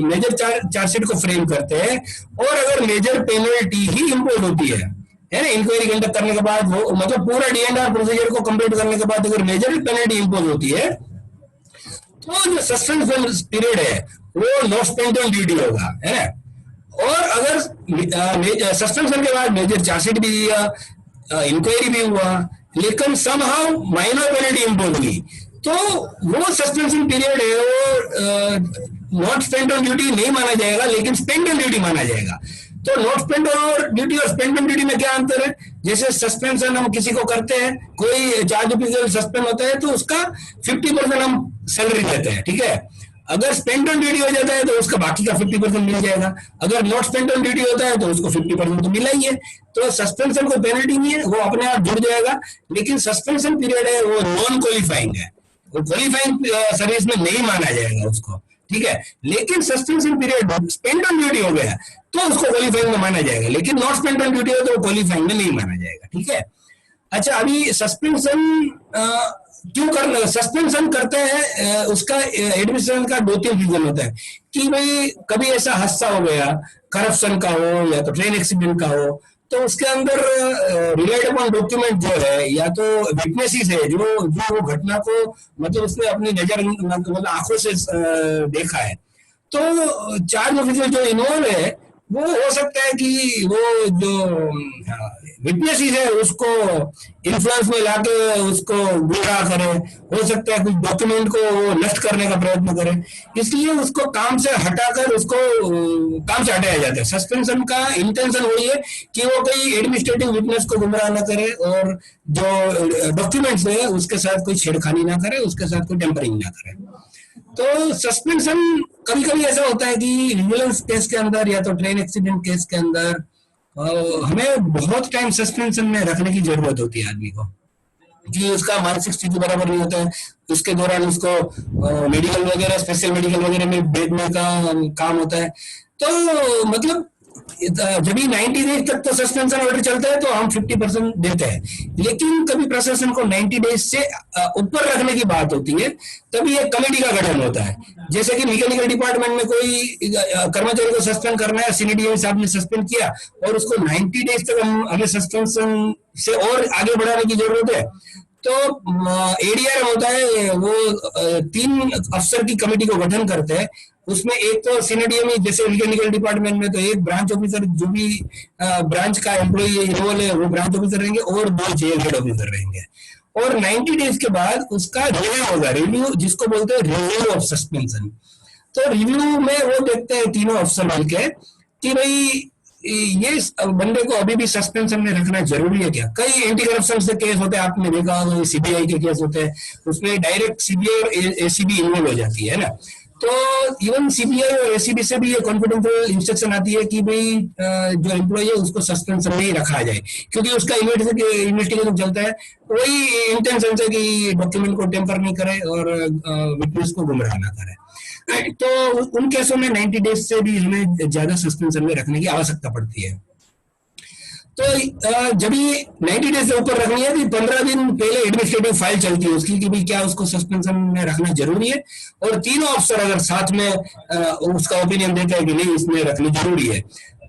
मेजर चार्जशीट को फ्रेम करते हैं, और अगर मेजर पेनल्टी ही इम्पोज होती है ना, इंक्वायरी कंडक्ट करने के बाद, वो मतलब पूरा DNR प्रोसीजर को कंप्लीट करने के बाद अगर मेजर पेनल्टी इम्पोज होती है तो जो सस्पेंशन पीरियड है वो नॉट स्पेंट ऑन ड्यूटी होगा, है ना। और अगर सस्पेंशन के बाद मेजर चार्जशीट भी दिया, इंक्वायरी भी हुआ, लेकिन समहाउ माइनर पेनल्टी इम्पोज हुई, तो वो सस्पेंशन पीरियड है वो नॉट स्पेंट ऑन ड्यूटी नहीं माना जाएगा, लेकिन स्पेंट ऑन ड्यूटी माना जाएगा। तो नॉट स्पेंट ऑन ड्यूटी और स्पेंट ऑन ड्यूटी में क्या अंतर है? जैसे सस्पेंशन हम किसी को करते हैं, कोई चार्ज ऑफिसर सस्पेंड होता है तो उसका 50% हम सैलरी देते हैं, ठीक है। अगर स्पेंट ऑन ड्यूटी हो जाता है तो उसका बाकी का 50% मिल जाएगा। अगर नॉट स्पेंट ऑन ड्यूटी होता है तो उसको 50% तो मिला ही है। तो सस्पेंशन को पेनल्टी नहीं है, वो अपने आप जुड़ जाएगा। लेकिन सस्पेंशन पीरियड है वो नॉन क्वालिफाइंग है, वो क्वालिफाइंग सर्विस में नहीं माना जाएगा उसको, ठीक है। लेकिन suspension period spent on duty हो गया तो उसको क्वालिफाइंग में माना जाएगा, लेकिन नॉट स्पेंट ऑन ड्यूटी हो तो क्वालिफाइंग में नहीं माना जाएगा, ठीक है। अच्छा, अभी सस्पेंशन क्यों करना, सस्पेंशन करते हैं उसका एडमिनिस्ट्रेशन का 2-3 रीजन होता है कि भाई कभी ऐसा हादसा हो गया, करप्शन का हो या तो ट्रेन एक्सीडेंट का हो, तो उसके अंदर रिलाइड अपॉन डॉक्यूमेंट जो है या तो विटनेसेस है जो जो वो घटना को मतलब उसने अपनी नजर मतलब आंखों से देखा है, तो चार्ज ऑफिसर जो इन्वॉल्व है वो हो सकता है कि वो जो विटनेसेस है उसको इन्फ्लुएंस में लाके उसको गुमराह करे, हो सकता है कुछ डॉक्यूमेंट को वो नष्ट करने का प्रयत्न करे, इसलिए उसको काम से हटाकर उसको काम से हटाया जाता है। सस्पेंशन का इंटेंशन वही है कि वो कोई एडमिनिस्ट्रेटिव विटनेस को गुमराह ना करे और जो डॉक्यूमेंट्स है उसके साथ कोई छेड़खानी ना करे, उसके साथ कोई टेम्परिंग ना करे। तो सस्पेंशन कभी कभी ऐसा होता है कि विजिलेंस केस के अंदर या तो ट्रेन एक्सीडेंट केस के अंदर हमें बहुत टाइम सस्पेंशन में रखने की जरूरत होती है आदमी को, कि उसका मानसिक स्थिति बराबर नहीं होता है, उसके दौरान उसको मेडिकल वगैरह स्पेशल मेडिकल वगैरह में भेजने का काम होता है। तो मतलब जब 90 डेज तक तो सस्पेंशन ऑर्डर चलता है तो हम 50% देते हैं, लेकिन कभी प्रशासन को 90 डेज से ऊपर रखने की बात होती है तभी एक कमेटी का गठन होता है। जैसे कि मैकेनिकल डिपार्टमेंट में कोई कर्मचारी को सस्पेंड करना है, सीनियर साहब ने सस्पेंड किया और उसको 90 डेज तक हमें सस्पेंशन से और आगे बढ़ाने की जरूरत है, तो एडीआर होता है वो 3 अफसर की कमेटी को गठन करते हैं। उसमें एक तो सीनियर जैसे मैकेनिकल डिपार्टमेंट में तो एक ब्रांच ऑफिसर जो भी ब्रांच का एम्प्लॉई रोल है वो ब्रांच ऑफिसर रहेंगे और 2 जेल हेड ऑफिसर रहेंगे, और 90 डेज के बाद उसका रिव्यू होगा, रिव्यू जिसको बोलते हैं रिव्यू ऑफ सस्पेंशन। तो रिव्यू में वो देखते हैं तीनों अफसर मिलके कि भाई ये बंदे को अभी भी सस्पेंशन में रखना जरूरी है क्या। कई एंटी करप्शन से केस होते हैं, आपने देखा होगा सीबीआई के केस होते हैं, उसमें डायरेक्ट सीबीआई और एसीबी इन्वॉल्व हो जाती है ना। तो इवन सीबीआई और एसीबी से भी ये कॉन्फिडेंशियल इंस्ट्रक्शन आती है कि भाई जो एम्प्लॉय है उसको सस्पेंशन में ही रखा जाए, क्योंकि उसका इन्वेस्टिगेशन चलता है वही इंटेंशन से कि डॉक्यूमेंट को टेम्पर नहीं करे और विटनेस को गुमराह ना करे। तो उन केसों में 90 डेज से भी हमें ज्यादा सस्पेंशन में रखने की आवश्यकता पड़ती है। तो जब ये 90 डेज से ऊपर रखनी है तो 15 दिन पहले एडमिनिस्ट्रेटिव फाइल चलती है उसकी कि भाई क्या उसको सस्पेंशन में रखना जरूरी है, और तीनों अफसर अगर साथ में उसका ओपिनियन देते हैं कि नहीं इसमें रखनी जरूरी है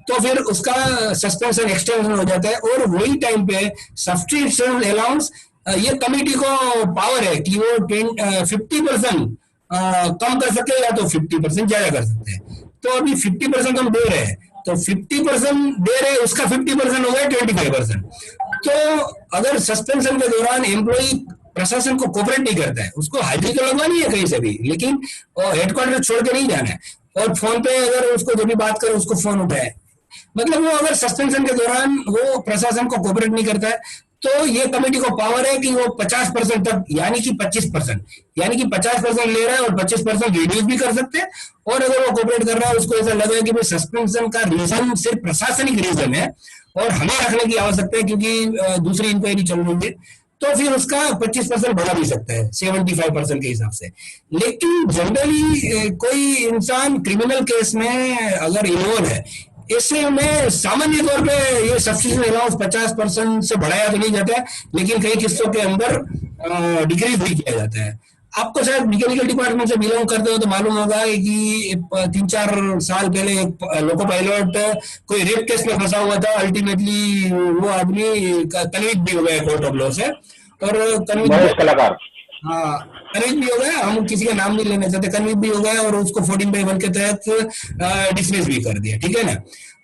तो फिर उसका सस्पेंशन एक्सटेंशन हो जाता है। और वही टाइम पे सब्सटीट्यूशन अलाउंस ये कमेटी को पावर है कि वो 50% कम कर सके या तो 50% ज्यादा कर सकते हैं। तो अभी 50% हम दे रहे हैं, तो 50% दे रहे हैं, उसका 50% हो गया 25%। तो अगर सस्पेंशन के दौरान एम्प्लॉई प्रशासन को कोऑपरेट नहीं करता है, उसको हाजिरी तो लगवानी है कहीं से भी, लेकिन हेडक्वार्टर छोड़ के नहीं जाना है, और फोन पे अगर उसको जो भी बात करे उसको फोन उठाए, मतलब वो अगर सस्पेंशन के दौरान वो प्रशासन को कोऑपरेट नहीं करता है तो ये कमेटी को पावर है कि वो 50% तक यानी कि 25% यानी कि 50% ले रहा है और 25% रिड्यूस भी कर सकते हैं। और अगर वो कोऑपरेट कर रहा है उसको ऐसा लगे कि भाई सस्पेंशन का रीजन सिर्फ प्रशासनिक रीजन है और हमें रखने की आवश्यकता है क्योंकि दूसरी इंक्वायरी चल रही है, तो फिर उसका 25% बढ़ा भी सकता है 75% के हिसाब से। लेकिन जनरली कोई इंसान क्रिमिनल केस में अगर इन्वॉल्व है, इससे में सामान्य तौर पे ये सब्सिडी अलाउंस 50% से बढ़ाया तो नहीं जाता है, लेकिन कई किस्तों के अंदर डिक्रीज भी किया जाता है। आपको शायद मैकेनिकल डिपार्टमेंट से बिलोंग करते हो तो मालूम होगा कि 3-4 साल पहले एक लोको पायलट कोई रेप केस में फंसा हुआ था, अल्टीमेटली वो आदमी कन्विक्ट भी हो गया कोर्ट ऑफ लॉ से, और कलाकार कन्विक्ट भी हो गया, हम किसी का नाम नहीं लेना चाहते, कन्विक्ट भी हो गया और उसको 14/1 के तहत डिसमिस भी कर दिया, ठीक है ना।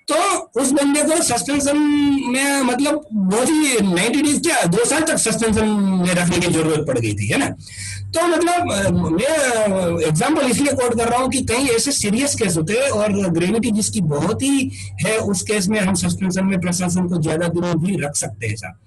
तो उस बंदे को सस्पेंशन में मतलब बहुत ही 90 डेज क्या 2 साल तक सस्पेंशन में रखने की जरूरत पड़ गई थी, है ना। तो मतलब मैं एग्जांपल इसलिए कोट कर रहा हूँ कि कहीं ऐसे सीरियस केस होते हैं और ग्रेविटी जिसकी बहुत ही है, उस केस में हम सस्पेंशन में प्रशासन को ज्यादा दिनों भी रख सकते हैं साहब।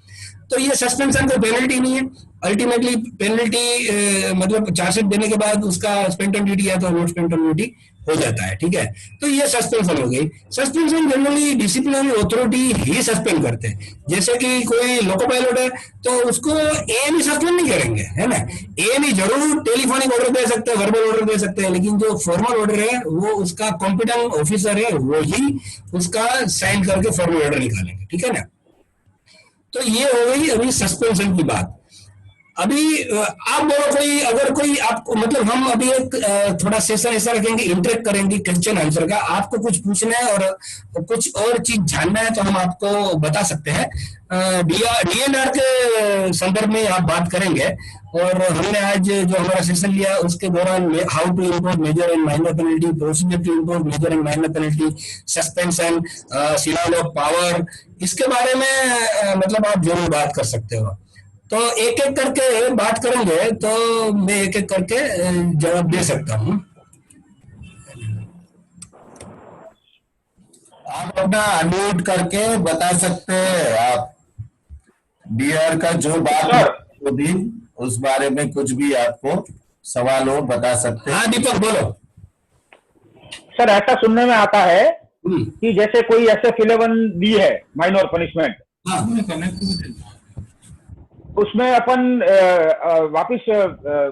तो ये सस्पेंशन कोई पेनल्टी नहीं है, अल्टीमेटली पेनल्टी मतलब चार्जशीट देने के बाद उसका स्पेंड ऑन ड्यूटी या तो नॉट स्पेंड ऑन ड्यूटी हो जाता है, ठीक है। तो ये सस्पेंशन हो गई। सस्पेंशन जनरली डिसिप्लिनरी अथॉरिटी ही सस्पेंड करते हैं। जैसे कि कोई लोको पायलट है तो उसको एएमई सस्पेंड नहीं करेंगे, है ना। एएमई जरूर टेलीफोनिक ऑर्डर दे सकते हैं, वर्बल ऑर्डर दे सकते हैं, लेकिन जो फॉर्मल ऑर्डर है वो उसका कॉम्पिटेंट ऑफिसर है, वो ही उसका साइन करके फॉर्मल ऑर्डर निकालेंगे, ठीक है ना। तो ये हो गई अभी सस्पेंशन की बात। अभी आप बोलो कोई, अगर कोई आपको, मतलब हम अभी एक थोड़ा सेशन ऐसा रखेंगे, इंटरेक्ट करेंगे क्वेश्चन आंसर का, आपको कुछ पूछना है और कुछ और चीज जानना है तो हम आपको बता सकते हैं। डीएनआर के संदर्भ में आप बात करेंगे। और हमने आज जो हमारा सेशन लिया उसके दौरान how to impose major and minor penalty, procedure to impose major and minor penalty, suspension, signal of power, इसके बारे में मतलब आप जरूर बात कर सकते हो। तो एक एक करके बात करेंगे तो मैं एक एक करके जवाब दे सकता हूँ। आप अपना अनम्यूट करके बता सकते हैं। आप डीआर का जो बात होगी उस बारे में कुछ भी आपको सवाल हो बता सकते हैं। हाँ दीपक बोलो। सर ऐसा सुनने में आता है हम्म, कि जैसे कोई SF11 दी है माइनर पनिशमेंट, हाँ उसमें अपन वापिस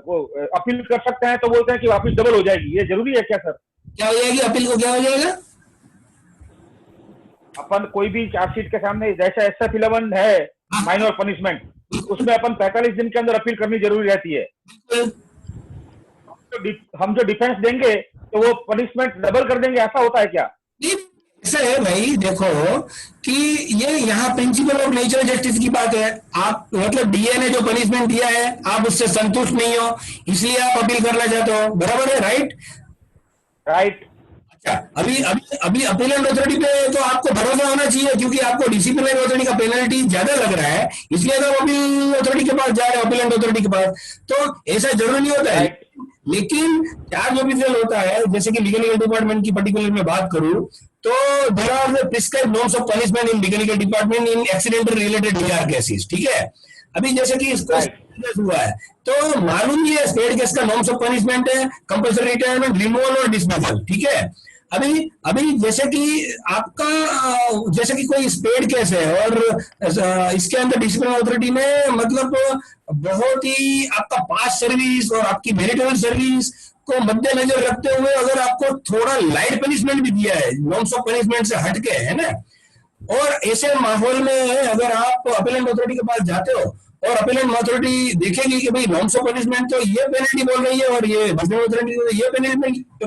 वो अपील कर सकते हैं, तो बोलते हैं कि वापिस डबल हो जाएगी। ये जरूरी है क्या सर? क्या हो जाएगी अपील को, क्या हो जाएगा? अपन कोई भी चार्जशीट के सामने जैसे SF11 है माइनर पनिशमेंट, उसमें अपन 45 दिन के अंदर अपील करनी जरूरी रहती है। हम जो डिफेंस देंगे तो वो पनिशमेंट डबल कर देंगे, ऐसा होता है क्या? ऐसा है भाई, देखो कि ये यहाँ प्रिंसिपल ऑफ नेचुरल जस्टिस की बात है। आप मतलब डीए ने जो पनिशमेंट दिया है आप उससे संतुष्ट नहीं हो, इसलिए आप अपील करना चाहते हो, बराबर है, राइट? राइट। अच्छा, अभी अभी अभी अपीलेंट अथॉरिटी पे तो आपको भरोसा होना चाहिए, क्योंकि आपको डिसिप्लिनरी अथॉरिटी का पेनल्टी ज्यादा लग रहा है, इसलिए तो अपील अथॉरिटी के पास जा रहे हो, अपीलेंट अथॉरिटी के पास। तो ऐसा जरूरी नहीं होता है। लेकिन चार्ज ऑफिशियल होता है, जैसे कि लीगल डिपार्टमेंट की पर्टिकुलर में बात करूं तो there are prescribed norms of punishment in legal department in accidental related DR cases, ठीक है? अभी जैसे कि इसको केस हुआ है तो मालूम ही है, स्पेड केस का नॉर्म्स ऑफ पनिशमेंट है कंपल्सरी रिटायरमेंट, रिमूवल और डिसमिसल, ठीक है? अभी अभी जैसे कि आपका जैसे कि कोई स्पेड केस है और इसके अंदर डिसिप्लिन अथॉरिटी ने मतलब बहुत ही आपका पास्ट सर्विस और आपकी मेरिटोरियल सर्विस को मद्देनजर रखते हुए अगर आपको थोड़ा लाइट पनिशमेंट भी दिया है, नॉर्म्स ऑफ पनिशमेंट से हटके, है ना? और ऐसे माहौल में अगर आप अपीलेंट अथॉरिटी के पास जाते हो और अपीलेंट अथॉरिटी देखेगी कि भाई नॉर्म्स ऑफ पनिशमेंट तो ये पेनल्टी बोल रही है और ये डिसिप्लिनरी अथॉरिटी को ये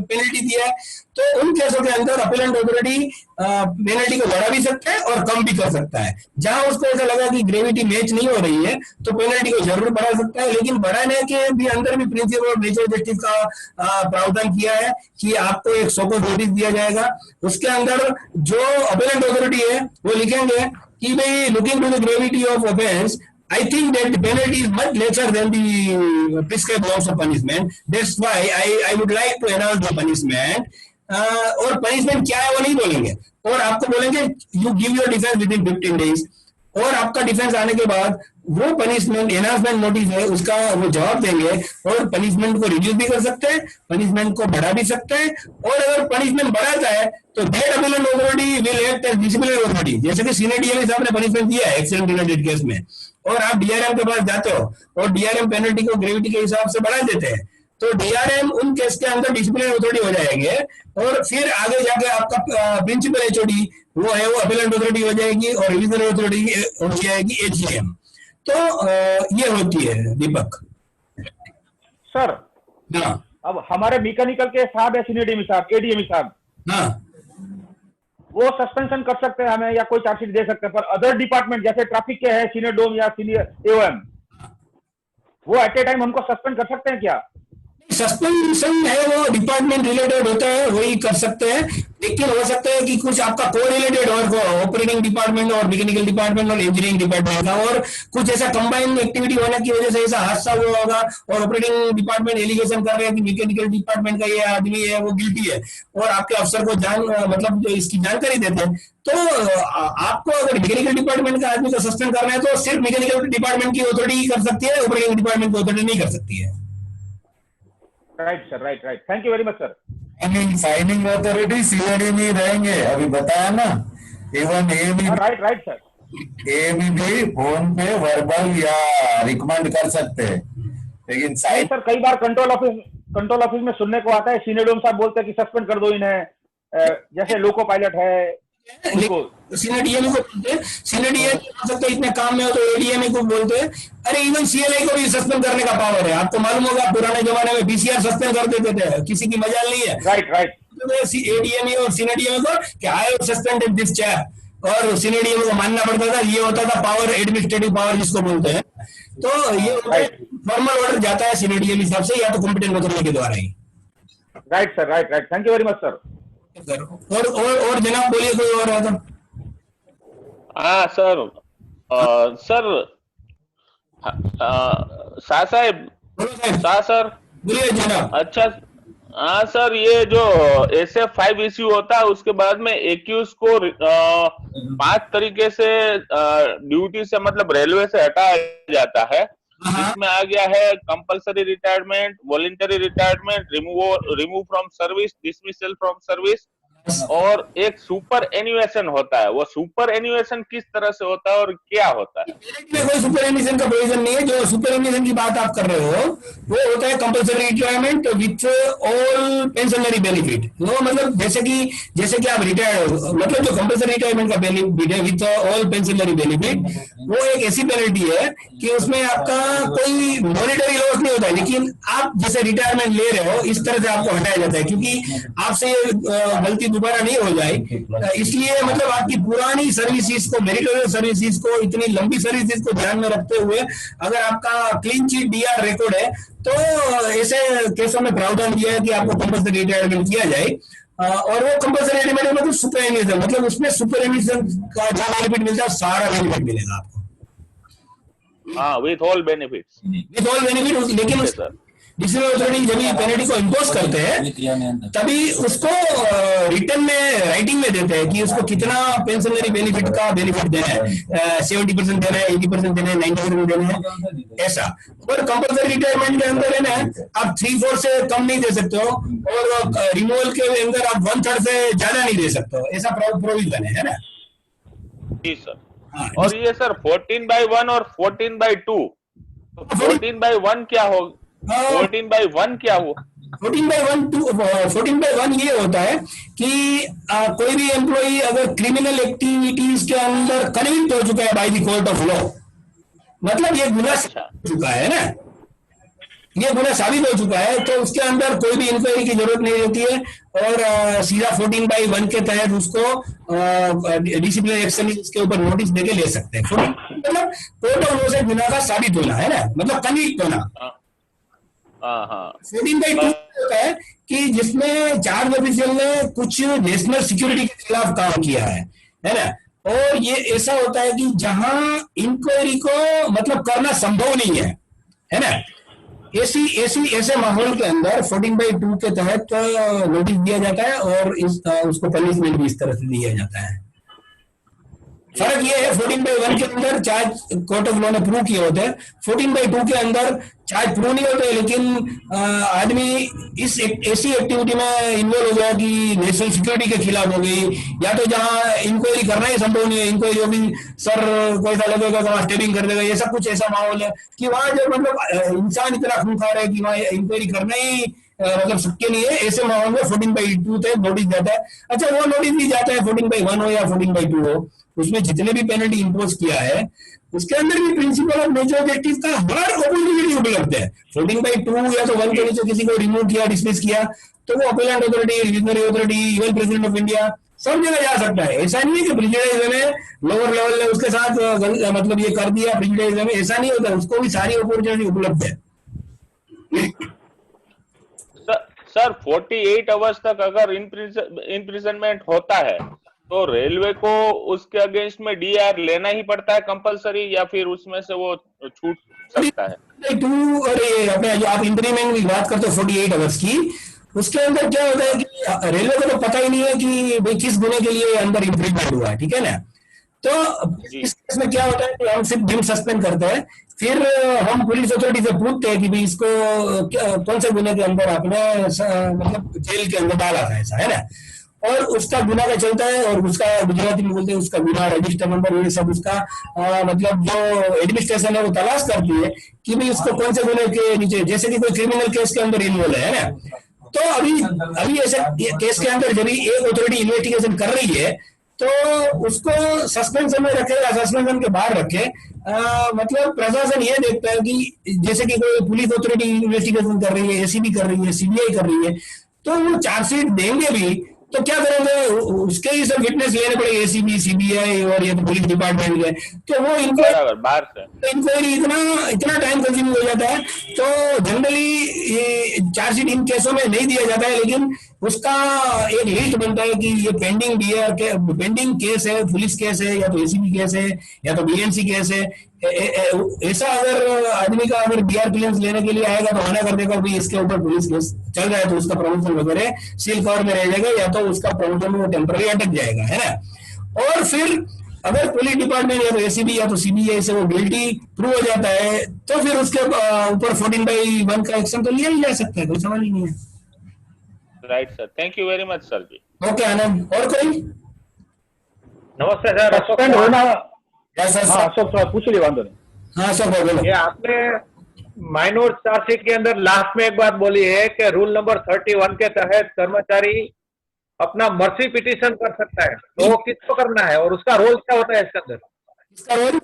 पेनल्टी दिया है, तो उन केसों के अंदर अपीलेंट अथॉरिटी पेनल्टी को बढ़ा भी सकता है और कम भी कर सकता है। जहां उसको ऐसा लगा कि ग्रेविटी मैच नहीं हो रही है तो पेनल्टी को जरूर बढ़ा सकता है, लेकिन बढ़ाने के भी अंदर भी प्रिंसिपल ऑफ नेचुरल जस्टिस का प्रावधान किया है कि आपको एक सॉकॉज नोटिस दिया जाएगा। उसके अंदर जो अपीलेंट अथॉरिटी है वो लिखेंगे कि भाई looking to the gravity of offence, I think that the penalty is much lesser than the prescribed norms of punishment. That's why I would like to enhance the punishment. और punishment क्या है वो नहीं बोलेंगे, और आपको बोलेंगे you give your defense within 15 days, और आपका डिफेंस आने के बाद वो पनिशमेंट एनहांसमेंट नोटिस है उसका वो जवाब देंगे और पनिशमेंट को रिड्यूस भी कर सकते हैं, पनिशमेंट को बढ़ा भी सकते हैं। और अगर पनिशमेंट बढ़ाता है तो that appellate authority will act as disciplinary authority, जैसे कि सीनियर डीएमई साहब ने पनिशमेंट दिया है एक्सीडेंट रिलेटेड केस में, और आप डीआरएम के पास जाते हो और डीआरएम पेनल्टी को ग्रेविटी के हिसाब से बढ़ा देते हैं, तो डीआरएम उन केस के अंदर डिसिप्लिनरी अथॉरिटी हो जाएंगे और फिर आगे जाके आपका प्रिंसिपल एचओडी वो है वो अपीलेंट अथॉरिटी हो जाएगी और रिवीजन अथॉरिटी हो जाएगी एजीएम। तो ये होती है दीपक। सर हाँ अब हमारे मैकेनिकल के साहब है सीनियर डीएमई साहब, एडीएमई साहब, हाँ वो सस्पेंशन कर सकते हैं हमें या कोई चार्जशीट दे सकते हैं, पर अदर डिपार्टमेंट जैसे ट्रैफिक के है सीनियर डोम या सीनियर एओएम, वो एट ए टाइम हमको सस्पेंड कर सकते हैं क्या? सस्पेंशन है वो डिपार्टमेंट रिलेटेड होता है, वही कर सकते हैं, लेकिन हो सकता है कि कुछ आपका को रिलेटेड और ऑपरेटिंग डिपार्टमेंट और मैकेनिकल डिपार्टमेंट और इंजीनियरिंग डिपार्टमेंट का और कुछ ऐसा कंबाइंड एक्टिविटी होने की वजह से ऐसा हादसा हुआ होगा और ऑपरेटिंग डिपार्टमेंट एलिगेशन कर रहे हैं कि मैकेनिकल डिपार्टमेंट का ये आदमी है वो गिल्टी है और आपके अफसर को मतलब इसकी जानकारी देते हैं, तो आपको अगर मैकेनिकल डिपार्टमेंट का आदमी को सस्पेंड करना है तो सिर्फ मैकेनिकल डिपार्टमेंट की अथॉरिटी कर सकती है, ऑपरेटिंग डिपार्टमेंट की अथॉरिटी नहीं कर सकती है। Right sir, right right, thank you very much sir. Signing authority CAD में रहेंगे, अभी बताया ना, even right right sir, AME भी फोन पे वर्बल या रिकमेंड कर सकते हैं, लेकिन नहीं सर कई बार कंट्रोल ऑफिस में सुनने को आता है सीनियर डोम साहब बोलते हैं कि सस्पेंड कर दो इन्हें, जैसे लोको पायलट है उनको सीनियर डीएमई को बोलते हैं, सीनियर डीएमई हो सकता है इतने काम में हो तो एडीएमई को बोलते हैं। अरे इवन सीएलआई को भी सस्पेंड करने का पावर है। आपको मालूम होगा पुराने जमाने में बीसीआर सस्पेंड कर देते थे, किसी की मजाल नहीं है। राइट राइट एडीएमई और सीनियर डीएमई को कि I have suspended this chair, और सीनियर डीएमई को मानना पड़ता था। ये होता था पावर, एडमिनिस्ट्रेटिव पावर जिसको बोलते हैं। तो ये फॉर्मल ऑर्डर जाता है सीनियर डीएमई हिसाब से या तो कॉम्पिटेंट अथॉरिटी के द्वारा ही। Right sir, right right, thank you very much sir. और जनाब बोलिए, कोई और है तो? हाँ सर, सर शाह साहब, बोलो साहब, शाह सर। बोलिए जनाब। अच्छा, हाँ सर, ये जो SF5 इश्यू होता है उसके बाद में एक्यूज को 5 तरीके से ड्यूटी से मतलब रेलवे से हटाया जाता है। इसमें आ गया है compulsory retirement, voluntary retirement, remove from service, dismissal from service, और एक सुपर एन्युएशन होता है। वो सुपर एन्युएशन किस तरह से होता है और क्या होता है? में कोई सुपर एन्युएशन का प्रोविजन नहीं है। जो सुपर एन्युएशन की बात आप कर रहे हो वो होता है compulsory retirement with all pensionary benefit. वो मतलब जैसे कि आप रिटायर्ड हो, मतलब जो कंपलसरी रिटायरमेंट का बेनिफिट है विथ ऑल पेंशनरी बेनिफिट, वो एक ऐसी पेनल्टी है कि उसमें आपका कोई मॉनिटरी लॉस नहीं होता है, लेकिन आप जैसे रिटायरमेंट ले रहे हो इस तरह से आपको हटाया जाता है, क्योंकि आपसे गलती दोबारा नहीं हो जाए। इसलिए मतलब आपकी पुरानी सर्विसेज को, मेरिटोरियस सर्विसेज को, इतनी लंबी सर्विसेज को ध्यान में रखते हुए अगर आपका क्लीन चिट डीआर रिकॉर्ड है तो ऐसे केसों में प्रावधान दिया है कि आपको कंपलसरी रिटायरमेंट किया जाए। और वो कंपलसरी रिटायरमेंट मतलब सुपर एन्युएशन, मतलब उसमें सुपर एन्युएशन का जो बेनिफिट मिलता है सारा बेनिफिट मिलेगा आपको। हाँ, with all benefits. With all benefit, लेकिन डिसीजन अथॉरिटी जब ये पेनल्टी को इम्पोज करते हैं तभी उसको रिटर्न में, राइटिंग में देते हैं कि उसको कितना पेंशनरी बेनिफिट का बेनिफिट देना है, 70% देना है, 80% देना है, 90% देना है, ऐसा। और कंपलसरी रिटायरमेंट के अंदर है ना, आप 3/4 से कम नहीं दे सकते हो, और रिमूवल के अंदर आप 1/3 से ज्यादा नहीं दे सकते हो, ऐसा प्रोविजन है ना। जी सर। और ये सर 14/1 और 14/2, 14/1 क्या हो? 14/1 क्या हुआ? 14/1 ये होता है कि कोई भी एम्प्लॉई अगर क्रिमिनल एक्टिविटीज के अंदर कन्विक्ट हो चुका है by the court of law, मतलब ये गुनाह हो चुका है ना, ये गुनाह साबित हो चुका है, तो उसके अंदर कोई भी इंक्वायरी की जरूरत नहीं होती है, और सीधा 14/1 के तहत उसको डिसिप्लिन एक्शन उसके ऊपर नोटिस देके ले सकते हैं। मतलब कोर्ट ऑफ लॉ से गुनाह का साबित होना है ना, मतलब कन्विक्ट होना। 14/2 होता है कि जिसमें चार्ज ऑफिशियल ने कुछ नेशनल सिक्योरिटी के खिलाफ काम किया है ना, और ये ऐसा होता है कि जहां इंक्वायरी को मतलब करना संभव नहीं है ना, ऐसे माहौल के अंदर 14/2 के तहत नोटिस दिया जाता है, और उसको पनिशमेंट भी इस तरह से दिया जाता है। फर्क ये है 14/1 के अंदर चार्ज कोर्ट ऑफ लॉ ने प्रूव किए होते हैं, 14/2 के अंदर चार्ज प्रूव नहीं होते, लेकिन आदमी इस ऐसी एक्टिविटी में इन्वॉल्व हो गया कि नेशनल सिक्योरिटी के खिलाफ हो गई, या तो जहां इंक्वायरी करना ही संभव नहीं है, इंक्वायरी होगी सर कोई सा लगेगा वहां स्टेपिंग कर देगा, ऐसा कुछ ऐसा माहौल है कि वहां जो मतलब इंसान इतना खूंखार है कि वहां इंक्वायरी करना ही मतलब शक्य नहीं है, ऐसे माहौल में 14/2 तक नोटिस जाता है। अच्छा, वो नोटिस भी जाता है 14/1 हो या 14/2 हो, उसमें जितने भी पेनल्टी इम्पोज किया है उसके अंदर भी प्रिंसिपल ऑफ नेचुरल जस्टिस का हर अपॉर्चुनिटी उपलब्ध है। 14/2 या तो 1 के नीचे किसी को रिमूव किया, डिसमिस किया, तो वो appellate authority, revisionary authority, even president of India सब जगह जा सकता है। ऐसा नहीं है कि प्रेसिडेंट ने लोअर लेवल ने उसके साथ मतलब ये कर दिया प्रेसिडेंट में, ऐसा नहीं होता, उसको भी सारी अपॉर्चुनिटी उपलब्ध है। सर 48 आवर्स तक अगर इम्प्रिजनमेंट होता है तो रेलवे को उसके अगेंस्ट में डीआर लेना ही पड़ता है कंपलसरी, या फिर उसमें से वो छूट सकता है? अपने जो आप इम्प्रीमेंट की बात करते हो 48 आवर्स की, उसके अंदर क्या होता है कि रेलवे को तो पता ही नहीं है कि भाई किस गुने के लिए अंदर इम्प्रीमेंट हुआ है, ठीक है ना। तो इस केस में क्या होता है कि हम सिर्फ जिम सस्पेंड करते हैं, फिर हम पुलिस अथॉरिटी से पूछते हैं कि भाई इसको कौन से गुने के अंदर आपने मतलब जेल के अंदर डाला था, ऐसा है ना, और उसका गुना का चलता है, और उसका गुजराती में बोलते हैं उसका गुना रजिस्टर नंबर, ये सब उसका मतलब जो एडमिनिस्ट्रेशन है वो तलाश करती है कि भाई उसको कौन से गुने के नीचे, जैसे कि कोई क्रिमिनल केस के अंदर इन्वॉल्व है ना, तो अभी ऐसे केस के अंदर जब एक अथॉरिटी इन्वेस्टिगेशन कर रही है तो उसको सस्पेंशन में रखेगा, सस्पेंशन के बाहर रखे। मतलब प्रशासन ये देखता है कि जैसे कि कोई पुलिस अथॉरिटी इन्वेस्टिगेशन कर रही है, एसीबी कर रही है, सीबीआई कर रही है, तो वो चार्जशीट देंगे भी तो क्या करेंगे, उसके ही सब विटनेस लेने पड़ेंगे, एसीबी, सीबीआई और ये तो पुलिस डिपार्टमेंट के, तो वो इंक्वायरी इतना टाइम कंज्यूमिंग हो जाता है। तो जनरली ये चार्जशीट इन केसों में नहीं दिया जाता है, लेकिन उसका एक लिस्ट बनता है कि ये पेंडिंग केस है, पुलिस केस है, या तो एसीबी केस है, या तो बीएनसी केस है। ऐसा अगर आदमी का अगर बीआर क्लेम्स लेने के लिए आएगा तो मना कर देगा भाई इसके ऊपर पुलिस केस चल रहा है, तो उसका प्रमोशन वगैरह सील कवर में रह जाएगा, या तो उसका प्रमोशन वो टेम्पररी अटक जाएगा, है ना। और फिर अगर पुलिस डिपार्टमेंट या तो एसीबी या तो सीबीआई से वो गिल्टी प्रूव हो जाता है, तो फिर उसके ऊपर 14/1 का एक्शन तो लिया ही जा सकता है, कोई सवाल ही नहीं है। Right sir, thank you very much sir ji. Okay Anand, और कोई? नमस्ते सर। सस्पेंड होना, सर हाँ अशोक सर पूछ लिए, वांधो नहीं। हाँ सर बोलो। ये आपने माइनर चार्जशीट के अंदर लास्ट में एक बात बोली है कि रूल नंबर 31 के तहत कर्मचारी अपना मर्सी पिटीशन कर सकता है, तो वो किसको करना है और उसका रोल क्या होता है इसके अंदर? इसका रोल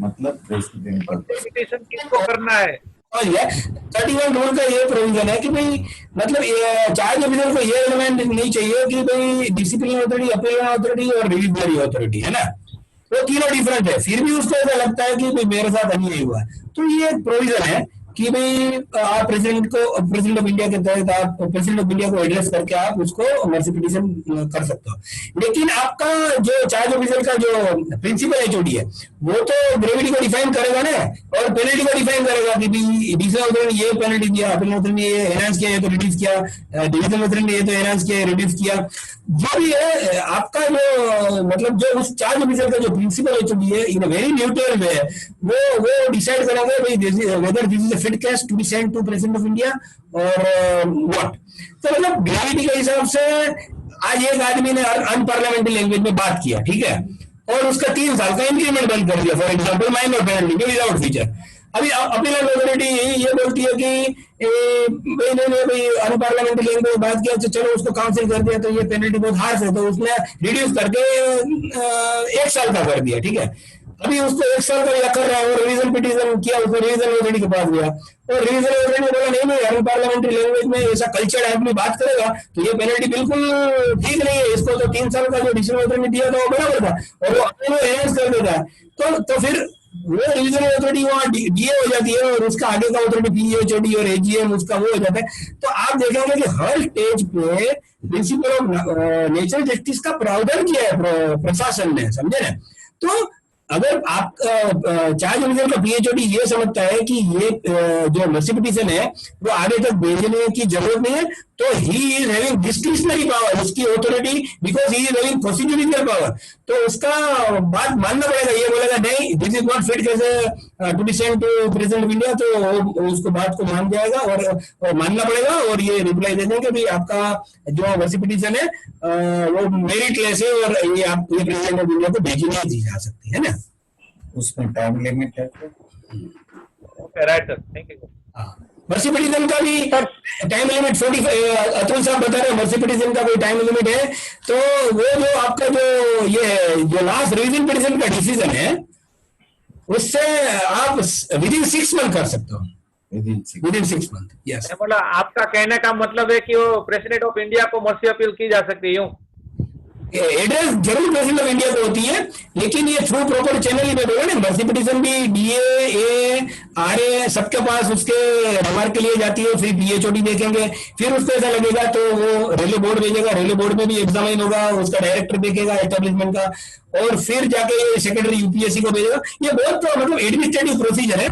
मतलब प्रेसिडेंट पिटीशन किसको करना है? 31 रूल का ये प्रोविजन है कि भाई मतलब चार्ज ऑफिसर को ये एलिमेंट नहीं चाहिए कि भाई डिसिप्लिन अथॉरिटी, अपील अथॉरिटी और रिव्यूअरी अथॉरिटी, है ना, वो तीनों डिफरेंट है, फिर भी उसको ऐसा लगता है कि भाई मेरे साथ अन्याय हुआ। तो ये प्रोविजन है कि भाई आप प्रेसिडेंट ऑफ इंडिया के तहत आप प्रेसिडेंट ऑफ इंडिया को एड्रेस करके आप उसको मर्सी पिटीशन कर सकते हो। लेकिन आपका जो चार्ज ऑफिसर का जो प्रिंसिपल एचओडी है वो तो ग्रेविटी को डिफाइन करेगा ना, और पेनल्टी को डिफाइन करेगा कि भाई डिविजनल अथॉरिटी ने ये पेनल्टी दिया, अपील अथॉरिटी ने ये एनहांस किया, ये तो रिड्यूस किया, डिविजनल अथॉरिटी ने ये तो एनहांस किया, रिड्यूस किया। जो भी है आपका जो मतलब जो उस चार्ज ऑफिसर का जो प्रिंसिपल एचओडी है इन वेरी न्यूट्रल वे वो डिसाइड करेंगे भाई whether this is a fit case to be sent to president of India और व्हाट। तो मतलब ग्रेविटी के हिसाब से आज एक आदमी ने अनपार्लियामेंट्री लैंग्वेज में बात किया, ठीक है, और उसका 3 साल का इंक्रीमेंट बंद कर दिया, for example minor penalty without feature. अभी अपील अथॉरिटी ये बोलती है कि भाई अनपार्लियामेंट्री लैंग्वेज में बात किया, चलो उसको काउंसिल कर दिया, तो ये पेनल्टी बहुत हार्श है, तो उसने रिड्यूस करके 1 साल का कर दिया, ठीक है। अभी उसको 1 साल का या कर रहा है और रिवीजन पिटीशन किया, उसको रिवीजन अथॉरिटी के पास गया और रिवीजन अथॉरिटी ने बोला नहीं अनपार्लियामेंट्री लैंग्वेज में ऐसा कल्चर आदमी बात करेगा तो ये पेनल्टी बिल्कुल ठीक नहीं है, इसको तो 3 साल का जो डिसीजन अथॉरिटी दिया था वो बराबर था और वो अपने एनहांस कर देता है। तो फिर वो रिवीजन अथॉरिटी वहाँ डीए हो जाती है और उसका आगे का अथॉरिटी पीएचओडी और एजीएम उसका वो हो जाता है। तो आप देखेंगे कि हर स्टेज पे प्रिंसिपल ऑफ नेचुरल जस्टिस का प्रावधान किया है प्रशासन ने, समझे ना। तो अगर आप चार्ज ऑफिसर का पीएचओडी ये समझता है कि ये जो मर्सी पिटीशन है वो आगे तक भेजने की जरूरत नहीं है, तो he is having discretionary power, उसकी authority, because he is having procedural power, तो उसका बात मानना पड़ेगा। ये बोलेगा नहीं this is not fit case to be sent to president of India, तो उसको बात को मान जाएगा और मानना पड़ेगा और ये रिप्लाई दे देंगे कि आपका जो मर्सी पिटीशन है वो मेरिटलेस है और ये प्रेसिडेंट ऑफ इंडिया को भेजी नहीं दी जा सकती है ना, उसमें टाइम लिमिट है। Okay right sir, thank you. Mercy petition का भी टाइम लिमिट 45, अतुल साहब बता रहे हैं मर्सी पिटीशन का कोई टाइम लिमिट है, तो वो जो आपका जो ये जो लास्ट रिवीजन पिटीशन का डिसीजन है उससे आप विदिन 6 मंथ कर सकते हो, विदिन 6 मंथ। यस, मतलब आपका कहने का मतलब है कि वो प्रेसिडेंट ऑफ इंडिया को मर्सी अपील की जा सकती है? एड्रेस जरूर प्रेसिडेंट ऑफ इंडिया को होती है, लेकिन ये थ्रू प्रॉपर चैनल ही बोला ना, मर्सी पिटीशन भी डीए आरए सबके पास उसके रिमार्क के लिए जाती है, फिर पीएचओडी देखेंगे, फिर उसको ऐसा लगेगा तो वो रेलवे बोर्ड भेजेगा, रेलवे बोर्ड में भी एग्जामिन होगा, उसका डायरेक्टर देखेगा एस्टेब्लिशमेंट का, और फिर जाके ये सेक्रेटरी यूपीएससी को भेजेगा। ये बहुत मतलब एडमिनिस्ट्रेटिव प्रोसीजर है,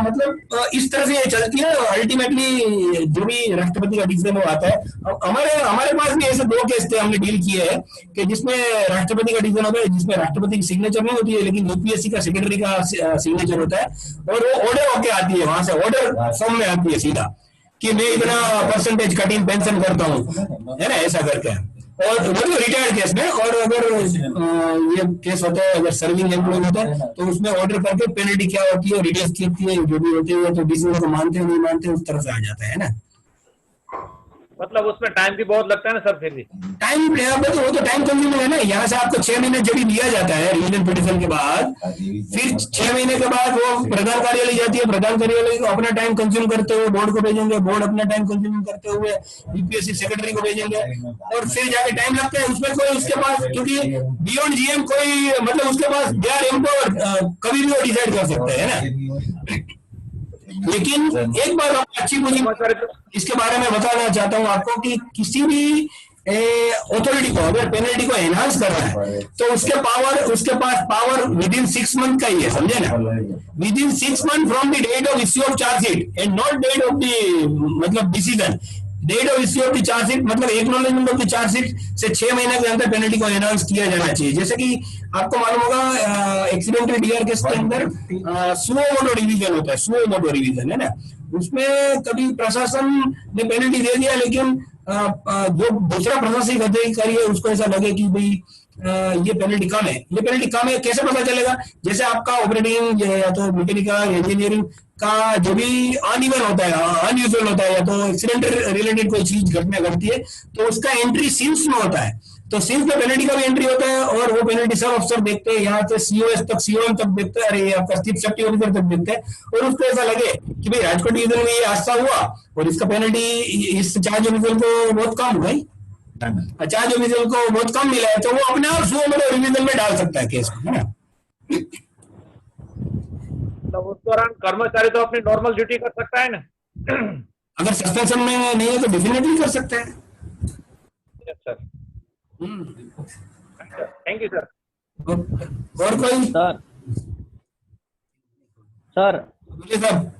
मतलब इस तरह से ये चलती है। अल्टीमेटली जो भी राष्ट्रपति का डिसीजन वो आता है। हमारे पास भी ऐसे 2 केस थे, हमने डील किए हैं कि जिसमें राष्ट्रपति का डिसीजन होता है, जिसमें राष्ट्रपति की सिग्नेचर नहीं होती है लेकिन यूपीएससी का सेक्रेटरी का सिग्नेचर होता है, और वो ऑर्डर होके आती है, वहां से ऑर्डर फॉर्म में आती है सीधा कि मैं इतना परसेंटेज कटिंग पेंशन करता हूँ, है ना, ऐसा करके। और मतलब रिटायर्ड केस में, और अगर ये केस होता है अगर सर्विंग एम्प्लॉय होता है तो उसमें ऑर्डर करके पेनल्टी क्या होती है, रिड्यूस की होती है, जो भी होती है, तो डिसीजन को मानते हैं नहीं मानते उस तरह से आ जाता है ना। मतलब उसमें टाइम भी बहुत लगता है ना सर फिर भी। टाइम वो तो टाइम कंज्यूमिंग है ना। यहाँ से आपको 6 महीने जब भी दिया जाता है रिविजन पिटीशन के बाद, फिर 6 महीने के बाद वो प्रधान कार्यालय जाती है, प्रधान कार्यालय को अपना टाइम कंज्यूम करते हुए बोर्ड को भेजेंगे, बोर्ड अपना टाइम कंज्यूम करते हुए यूपीएससी सेक्रेटरी को भेजेंगे, और फिर जाके टाइम लगता है उसमें। कोई उसके पास, क्योंकि बियॉन्ड जीएम कोई मतलब उसके पास दे आर एम्पावर्ड, कभी भी वो डिसाइड कर सकते हैं ना। लेकिन एक बात अच्छी मुझे इसके बारे में बताना चाहता हूं आपको कि किसी भी अथॉरिटी को अगर पेनल्टी को एनहांस कर रहा है तो उसके पास पावर विद इन 6 मंथ का ही है, समझे ना। Within 6 month from the date of issue of chargesheet and not date of the मतलब decision. Date of issue of the chargesheet मतलब एक्नॉलेजमेंट ऑफ द चार्जशीट से 6 महीने के अंदर पेनल्टी को एनहांस किया जाना चाहिए। जैसे कि आपको मालूम होगा एक्सीडेंटल डीआर केस के अंदर सुओ मोटो रिवीजन होता है, सुओ मोटो रिवीजन है ना। उसमें कभी प्रशासन ने पेनल्टी दे दिया, लेकिन जो दूसरा प्रशासनिक अधिकारी है उसको ऐसा लगे कि भाई ये पेनल्टी कम है, ये पेनल्टी कम है, कैसे पता चलेगा? जैसे आपका ऑपरेटिंग या तो मैकेनिकल इंजीनियरिंग का जो भी अनइवन होता है, अनयूजुअल होता है, या तो एक्सीडेंट रिलेटेड कोई चीज घटना घटती है तो उसका एंट्री सीन्स में होता है। तो सीन्स में पेनल्टी का भी एंट्री होता है, और वो पेनल्टी सब अफसर देखते हैं, यहाँ से सीओएस तक, सीओएम तक देखते हैं, अरे आपका चीफ सेफ्टी ऑफिसर तक देखते हैं, और उसको ऐसा लगे कि भाई राजकोट डिवीजन में ये हादसा हुआ और इसका पेनल्टी इस चार्ज ऑफिसर को बहुत कम हुआ, चार्ज ऑफिसर को बहुत कम मिला है, तो वो अपने आप सुओ मोटो रिवीजन में डाल सकता है केस को, है ना। तो उस दौरान कर्मचारी तो अपनी नॉर्मल ड्यूटी कर सकता है ना। अगर सस्पेंशन में नहीं है तो डेफिनेटली कर सकते हैं। Yes sir, thank you sir. और कोई सर सर बोलिए साहब।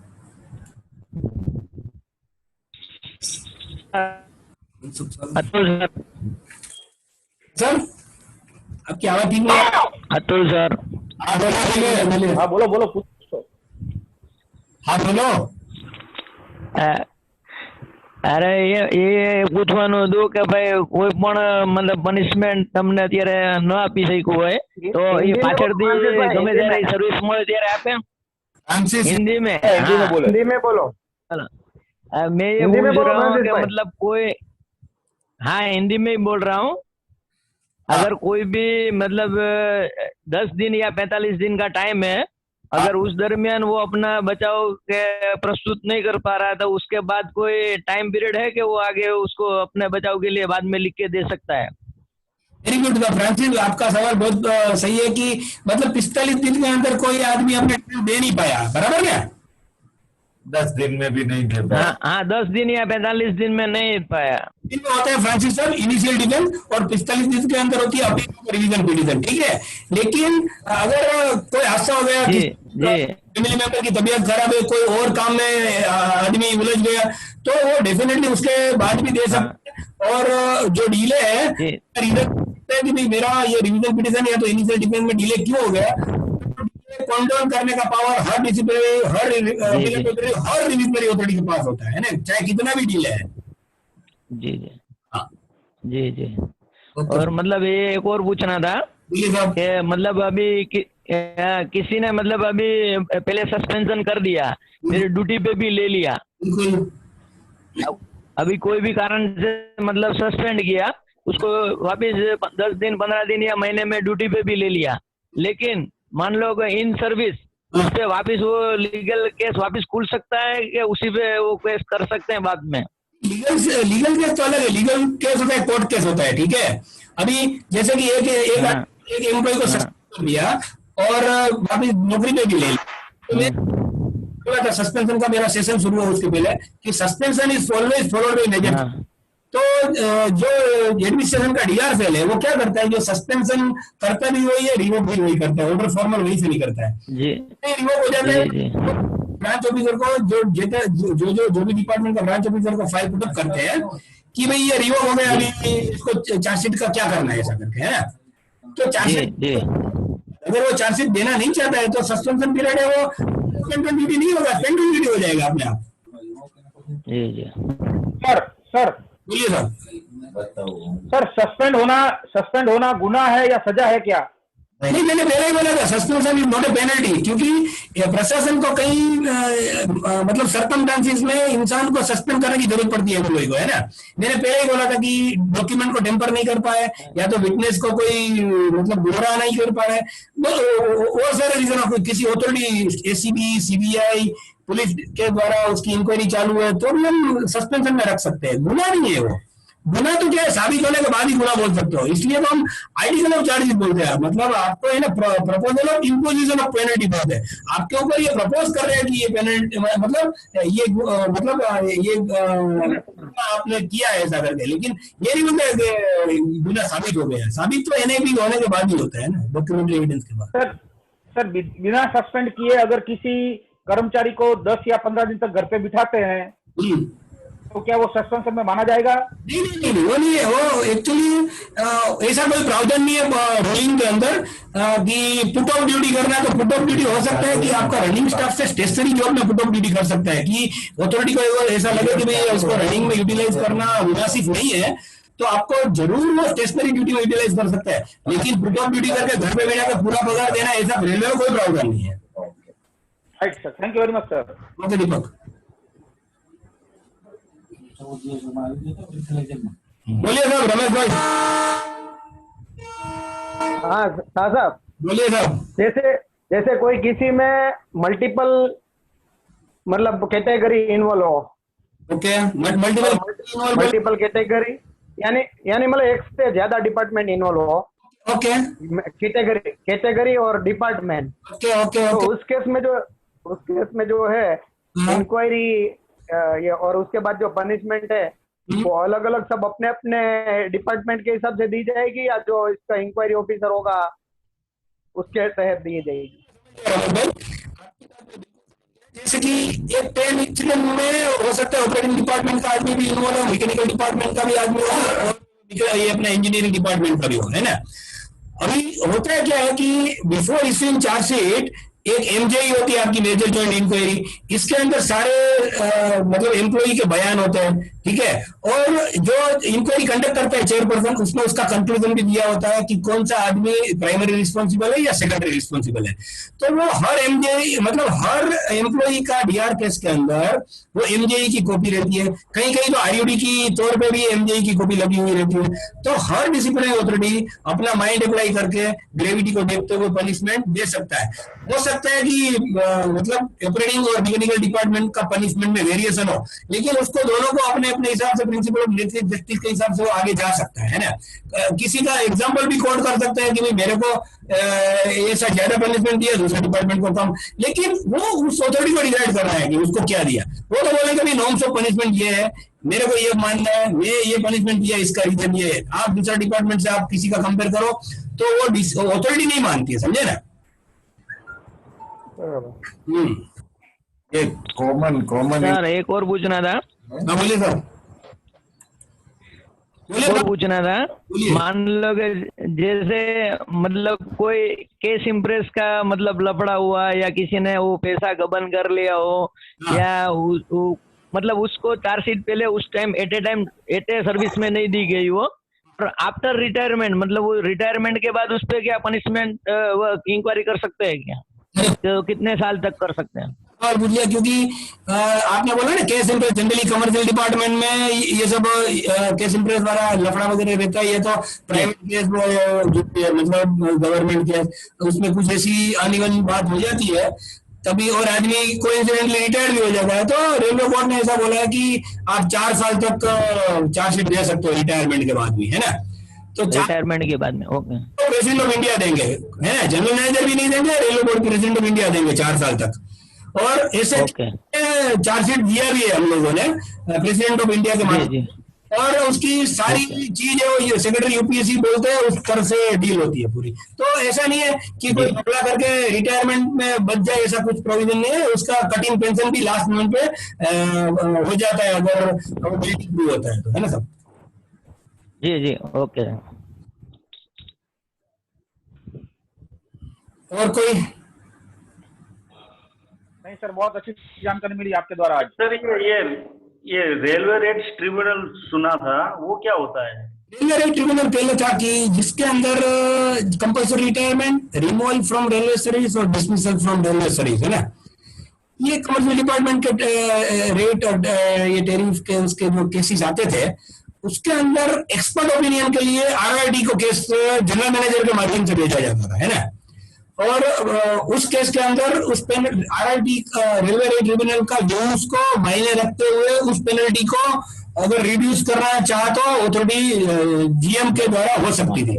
अतुल सर, सर आपकी आवाज ठीक नहीं है। अतुल सर, हाँ बोलो बोलो, पूछो। हाँ बोलो। અરે એ પૂછવાનું હતું કે ભાઈ કોઈ પણ મતલબ પનિશમેન્ટ તમને અત્યારે ન આપી શક્યું હોય તો એ પાછળથી ગમે ત્યારે સર્વિસ મળે ત્યારે આપે हिंदी में। हिंदी में बोलो, हिंदी में बोलो। मैं ये पूछ रहा हूँ कि मतलब कोई, हाँ हिंदी में ही बोल रहा हूँ, अगर कोई भी मतलब 10 दिन या 45 दिन का टाइम है, अगर उस दरमियान वो अपना बचाव के प्रस्तुत नहीं कर पा रहा तो उसके बाद कोई टाइम पीरियड है कि वो आगे उसको अपने बचाव के लिए बाद में लिख के दे सकता है? वेरी गुड फ्रांसिस, आपका सवाल बहुत सही है कि मतलब 45 दिन के अंदर कोई आदमी अपने टाइम दे नहीं पाया, बराबर क्या? 10 दिन में भी नहीं दे पाया। हाँ 10 दिन या 45 दिन में नहीं पाया। इनमें होता है फ्रांसिस सर इनिशियल डिफेंस, और 45 दिन के अंदर होती है अपील रिवीजन पिटीशन, ठीक है। लेकिन अगर कोई हादसा हो गया, फैमिली मेंबर की तबीयत खराब है, कोई और काम में आदमी उलझ गया, तो वो डेफिनेटली उसके बाद भी दे सकते हैं। और जो डिले है रीजन है कि भाई मेरा ये रिवीजन पिटीशन या तो इनिशियल डिफेंस में डिले क्यों हो गया, कंट्रोल करने का पावर हर डिसिप्लिनरी, हर रिविजनरी अथॉरिटी के पास होता है ना, चाहे कितना भी डिले है। जी जी हाँ जी जी। और मतलब ये एक और पूछना था कि मतलब अभी किसी ने मतलब अभी पहले सस्पेंशन कर दिया, मेरी ड्यूटी पे भी ले लिया, अभी कोई भी कारण से मतलब सस्पेंड किया, उसको वापिस 10 दिन 15 दिन या महीने में ड्यूटी पे भी ले लिया, लेकिन मान लो इन सर्विस उस पे वापिस वो लीगल केस वापिस खुल सकता है कि उसी पे वो केस कर सकते हैं बाद में? लीगल केस तो अलग है, लीगल केस होता है, कोर्ट केस होता है, ठीक है। अभी जैसे कि एक एम्प्लॉय को सस्पेंड कर दिया और वापिस नौकरी पे भी ले लिया, तो सस्पेंशन का मेरा सेशन शुरू हुआ उसके पहले कि suspension is always followed by negative. तो जो एडमिनिस्ट्रेशन का डीआर फेल है वो क्या करता है, जो सस्पेंशन करता भी वही है, रिवोक भी वही करता है, ऑर्डर फॉर्मल वही से नहीं करता है, रिवोक हो जाता है। ब्रांच ऑफिसर को जो भी डिपार्टमेंट का ब्रांच ऑफिसर को फाइल पुटअप करते हैं कि भाई ये रिवोक हो गया, अभी इसको चार्जशीट का क्या करना है, ऐसा करके, है ना। तो चार्जशीट अगर वो चार्जशीट देना नहीं चाहता है तो सस्पेंशन पीरियड है वो सस्पेंशन ड्यूटी नहीं होगा, पेंडिंग ड्यूटी हो जाएगा अपने आप। सर बोलिए सर। सर सस्पेंड होना गुनाह है या सजा है क्या? नहीं, मैंने पहले ही बोला था suspension is not a penalty, क्योंकि ये प्रशासन को कई मतलब सर्कमस्टांसिस में इंसान को सस्पेंड करने की जरूरत पड़ती है एम्प्लॉय को, है ना। मैंने पहले ही बोला था कि डॉक्यूमेंट को टेम्पर नहीं कर पाए, या तो विटनेस को कोई मतलब गुमराह नहीं कर पा रहा है, और सारे रीजन, किसी अथॉरिटी एसीबी सीबीआई पुलिस के द्वारा उसकी इंक्वायरी चालू है तो भी हम सस्पेंशन में रख सकते हैं। गुना नहीं है वो, गुना तो क्या है, साबित होने के बाद ही गुना बोल सकते हो, इसलिए तो हम आर्टिकल ऑफ चार्जेस बोलते हैं। मतलब आपको है ना proposal of imposition of penalty बोलते हैं, आपके ऊपर ये प्रपोज कर रहे हैं कि ये पेनल्टी मतलब ये आपने किया है ऐसा करके, लेकिन ये नहीं बोलते गुना साबित हो गया। साबित तो एनआईबी होने के बाद ही होता है ना, डॉक्यूमेंट्री एविडेंस के बाद। सर बिना सस्पेंड किए अगर किसी कर्मचारी को 10 या 15 दिन तक घर पे बिठाते हैं तो क्या वो सस्पेंशन में माना जाएगा? नहीं, वो नहीं है। वो एक्चुअली ऐसा कोई प्रावधान नहीं है रूलिंग के अंदर कि पुट ऑफ ड्यूटी करना है। तो पुट ऑफ ड्यूटी हो सकता है कि आपका रनिंग स्टाफ से स्टेशनरी जॉब में पुट ऑफ ड्यूटी कर सकता है, कि अथॉरिटी को ऐसा लगे कि भाई उसको रनिंग में यूटिलाइज करना मुनासिब नहीं है, तो आपको जरूर वो स्टेशनरी ड्यूटी में यूटिलाइज कर सकता है। लेकिन पुट ऑफ ड्यूटी करके घर पे बैठा के पूरा पगार देना, ऐसा रेलवे में कोई प्रावधान नहीं है। Right sir, thank you very much sir. Okay Deepak, बोलिए साहब। रमेश भाई। हाँ साहब बोलिए साहब। जैसे कोई किसी में मल्टीपल मतलब कैटेगरी इन्वॉल्व हो। ओके, मल्टीपल कैटेगरी यानी मतलब एक से ज्यादा डिपार्टमेंट इन्वॉल्व हो। ओके, कैटेगरी और डिपार्टमेंट। ओके ओके तो ओके। उस केस में जो है इंक्वायरी ये और उसके बाद जो पनिशमेंट है वो अलग अलग सब अपने अपने डिपार्टमेंट के हिसाब से दी जाएगी, या जो इसका इंक्वायरी ऑफिसर होगा उसके तहत दी जाएगी? जैसे कि एक ट्रेन इंसिडेंट में हो सकता है ऑपरेटिंग डिपार्टमेंट का आदमी भी इन्वॉल्व हो, मैकेनिकल डिपार्टमेंट का भी आदमी हो, और ये अपना इंजीनियरिंग डिपार्टमेंट का भी हो, है ना। अभी होता है क्या है कि बिफोर इश्यूइंग चार्जशीट एक एमजेई होती है आपकी, मेजर जॉइंट इंक्वायरी। इसके अंदर सारे मतलब एम्प्लॉई के बयान होते हैं, ठीक है। और जो इंक्वायरी कंडक्ट करता है चेयरपर्सन, उसमें उसका कंक्लूजन भी दिया होता है कि कौन सा आदमी प्राइमरी रिस्पॉन्सिबल है या सेकेंडरी रिस्पॉन्सिबल है। तो वो हर एमजेई मतलब हर एम्प्लॉई का डीआर केस के अंदर वो एमजेई की कॉपी रहती है। कहीं कहीं तो आरयूडी की तौर पे भी एमजेई की कॉपी लगी हुई रहती है। तो हर डिसिप्लिनरी अथॉरिटी अपना माइंड अप्लाई करके ग्रेविटी को देखते हुए पनिशमेंट दे सकता है। हो सकता है कि मतलब ऑपरेटिंग और मैकेनिकल डिपार्टमेंट का पनिशमेंट में वेरिएशन हो, लेकिन उसको दोनों को अपने अपने हिसाब से प्रिंसिपल ऑफ जस्टिस के हिसाब से वो आगे जा सकता है ना। किसी का एग्जांपल भी कोट कर सकता है कि भाई मेरे को ऐसा ज्यादा पनिशमेंट दिया, दूसरे डिपार्टमेंट को कम, लेकिन वो उस अथॉरिटी को डिसाइड करना है कि उसको क्या दिया। वो तो बोलेगा भाई नॉर्म्स ऑफ पनिशमेंट ये है, मेरे को ये मानना है, ये पनिशमेंट दिया, इसका रीजन ये है। आप दूसरा डिपार्टमेंट से आप किसी का कंपेयर करो तो वो अथॉरिटी नहीं मानती है, समझे ना। एक कॉमन सर एक और पूछना था। बोलिए सर। और पूछना था, मान लो कि जैसे मतलब कोई केस इम्प्रेस का मतलब लफड़ा हुआ, या किसी ने वो पैसा गबन कर लिया हो, या मतलब उसको चार्जशीट पहले उस टाइम एट ए सर्विस में नहीं दी गई हो, और आफ्टर रिटायरमेंट मतलब वो रिटायरमेंट के बाद उस पर क्या पनिशमेंट इंक्वायरी कर सकते हैं क्या? तो कितने साल तक कर सकते हैं? और बुझिया, क्योंकि आपने बोला ना case impress, generally commercial department में ये सब केस इम्प्रेस वाला लफड़ा वगैरह रहता है। ये तो प्राइवेट केस मतलब गवर्नमेंट केस, उसमें कुछ ऐसी अनइवन बात हो जाती है तभी, और आदमी कोइंसिडेंटली रिटायर भी हो जाता है, तो रेलवे बोर्ड ने ऐसा बोला है कि आप 4 साल तक चार्जशीट दे सकते हो रिटायरमेंट के बाद भी, है ना। तो रिटायरमेंट के बाद में ओके, तो प्रेसिडेंट ऑफ इंडिया देंगे, है, जनरल मैनेजर भी नहीं देंगे, railway board president of India देंगे 4 साल तक। और ऐसे चार्जशीट दिया भी है हम लोगों ने प्रेसिडेंट ऑफ इंडिया के माध्यम, और उसकी सारी चीज है वो सेक्रेटरी यूपीएससी बोलते हैं उस तरह से डील होती है पूरी। तो ऐसा नहीं है कि कोई घपला करके रिटायरमेंट में बच जाए, ऐसा कुछ प्रोविजन नहीं है। उसका कटिंग पेंशन भी लास्ट मंथ पे हो जाता है अगर भी होता है तो, है ना सब। जी जी ओके। और कोई? नहीं सर, बहुत अच्छी जानकारी मिली आपके द्वारा आज। सर ये रेलवे रेट्स ट्रिब्यूनल सुना था, वो क्या होता है? रेलवे रेट ट्रिब्यूनल पहले था कि जिसके अंदर compulsory retirement, removal from railway service और डिसमिसल फ्रॉम रेलवे सर्विस है ना, ये कमर्शियल डिपार्टमेंट के रेट और ये टैरिफ के उसके जो केसेस आते थे, उसके अंदर एक्सपर्ट ओपिनियन के लिए आरआरटी को केस जनरल मैनेजर के माध्यम से भेजा जाता था है ना, और उस केस के अंदर उस आरआरटी रेलवे रेट ट्रिब्यूनल का जो उसको मायने रखते हुए उस पेनल्टी को अगर रिड्यूस करना चाहा तो अथॉरिटी जीएम के द्वारा हो सकती थी।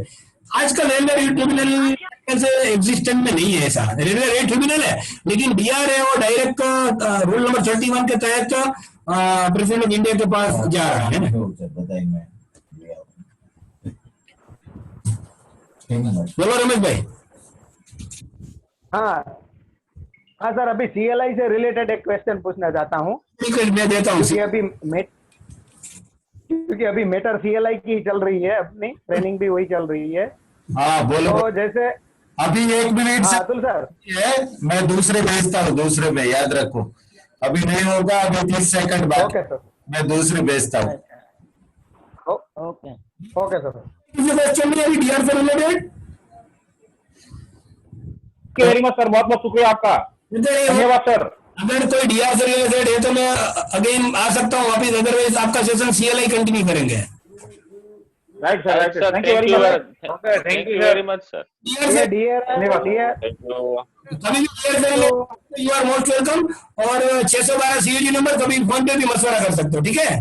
आजकल रेलवे रेट ट्रिब्यूनल से एग्जिस्टेंस में नहीं है ऐसा, रेलवे रेट ट्रिब्यूनल है लेकिन डीआरए और डायरेक्ट रूल नंबर 31 के तहत प्रेसिडेंट ऑफ इंडिया के पास जा रहा है ना। बोलो रमेश भाई। हाँ हाँ सर, अभी सीएलआई से रिलेटेड एक क्वेश्चन पूछना चाहता हूँ। ठीक है, मैं देता हूँ। क्योंकि अभी मैटर सीएलआई की चल रही है, अपनी ट्रेनिंग भी वही चल रही है। हाँ बोलो। तो जैसे अभी 1 मिनट से अतुल सर मैं दूसरे भेजता हूँ, दूसरे में याद रखो, अभी नहीं होगा, अभी 30 सेकंड बाद ओके सर, मैं दूसरे भेजता हूँ। Okay okay sir. डीआर से रिलेटेड वेरी मच सर, बहुत बहुत शुक्रिया आपका, धन्यवाद सर। अगर कोई डीआर से रिलेटेड है तो मैं अगेन आ सकता हूँ वापिस, अदरवाइज आपका सेशन सीएलआई कंटिन्यू करेंगे। Right sir, right sir, thank you very much sir. You are most welcome. और 612 सीईडी नंबर कभी फोन पे भी मशवरा कर सकते हो, ठीक है।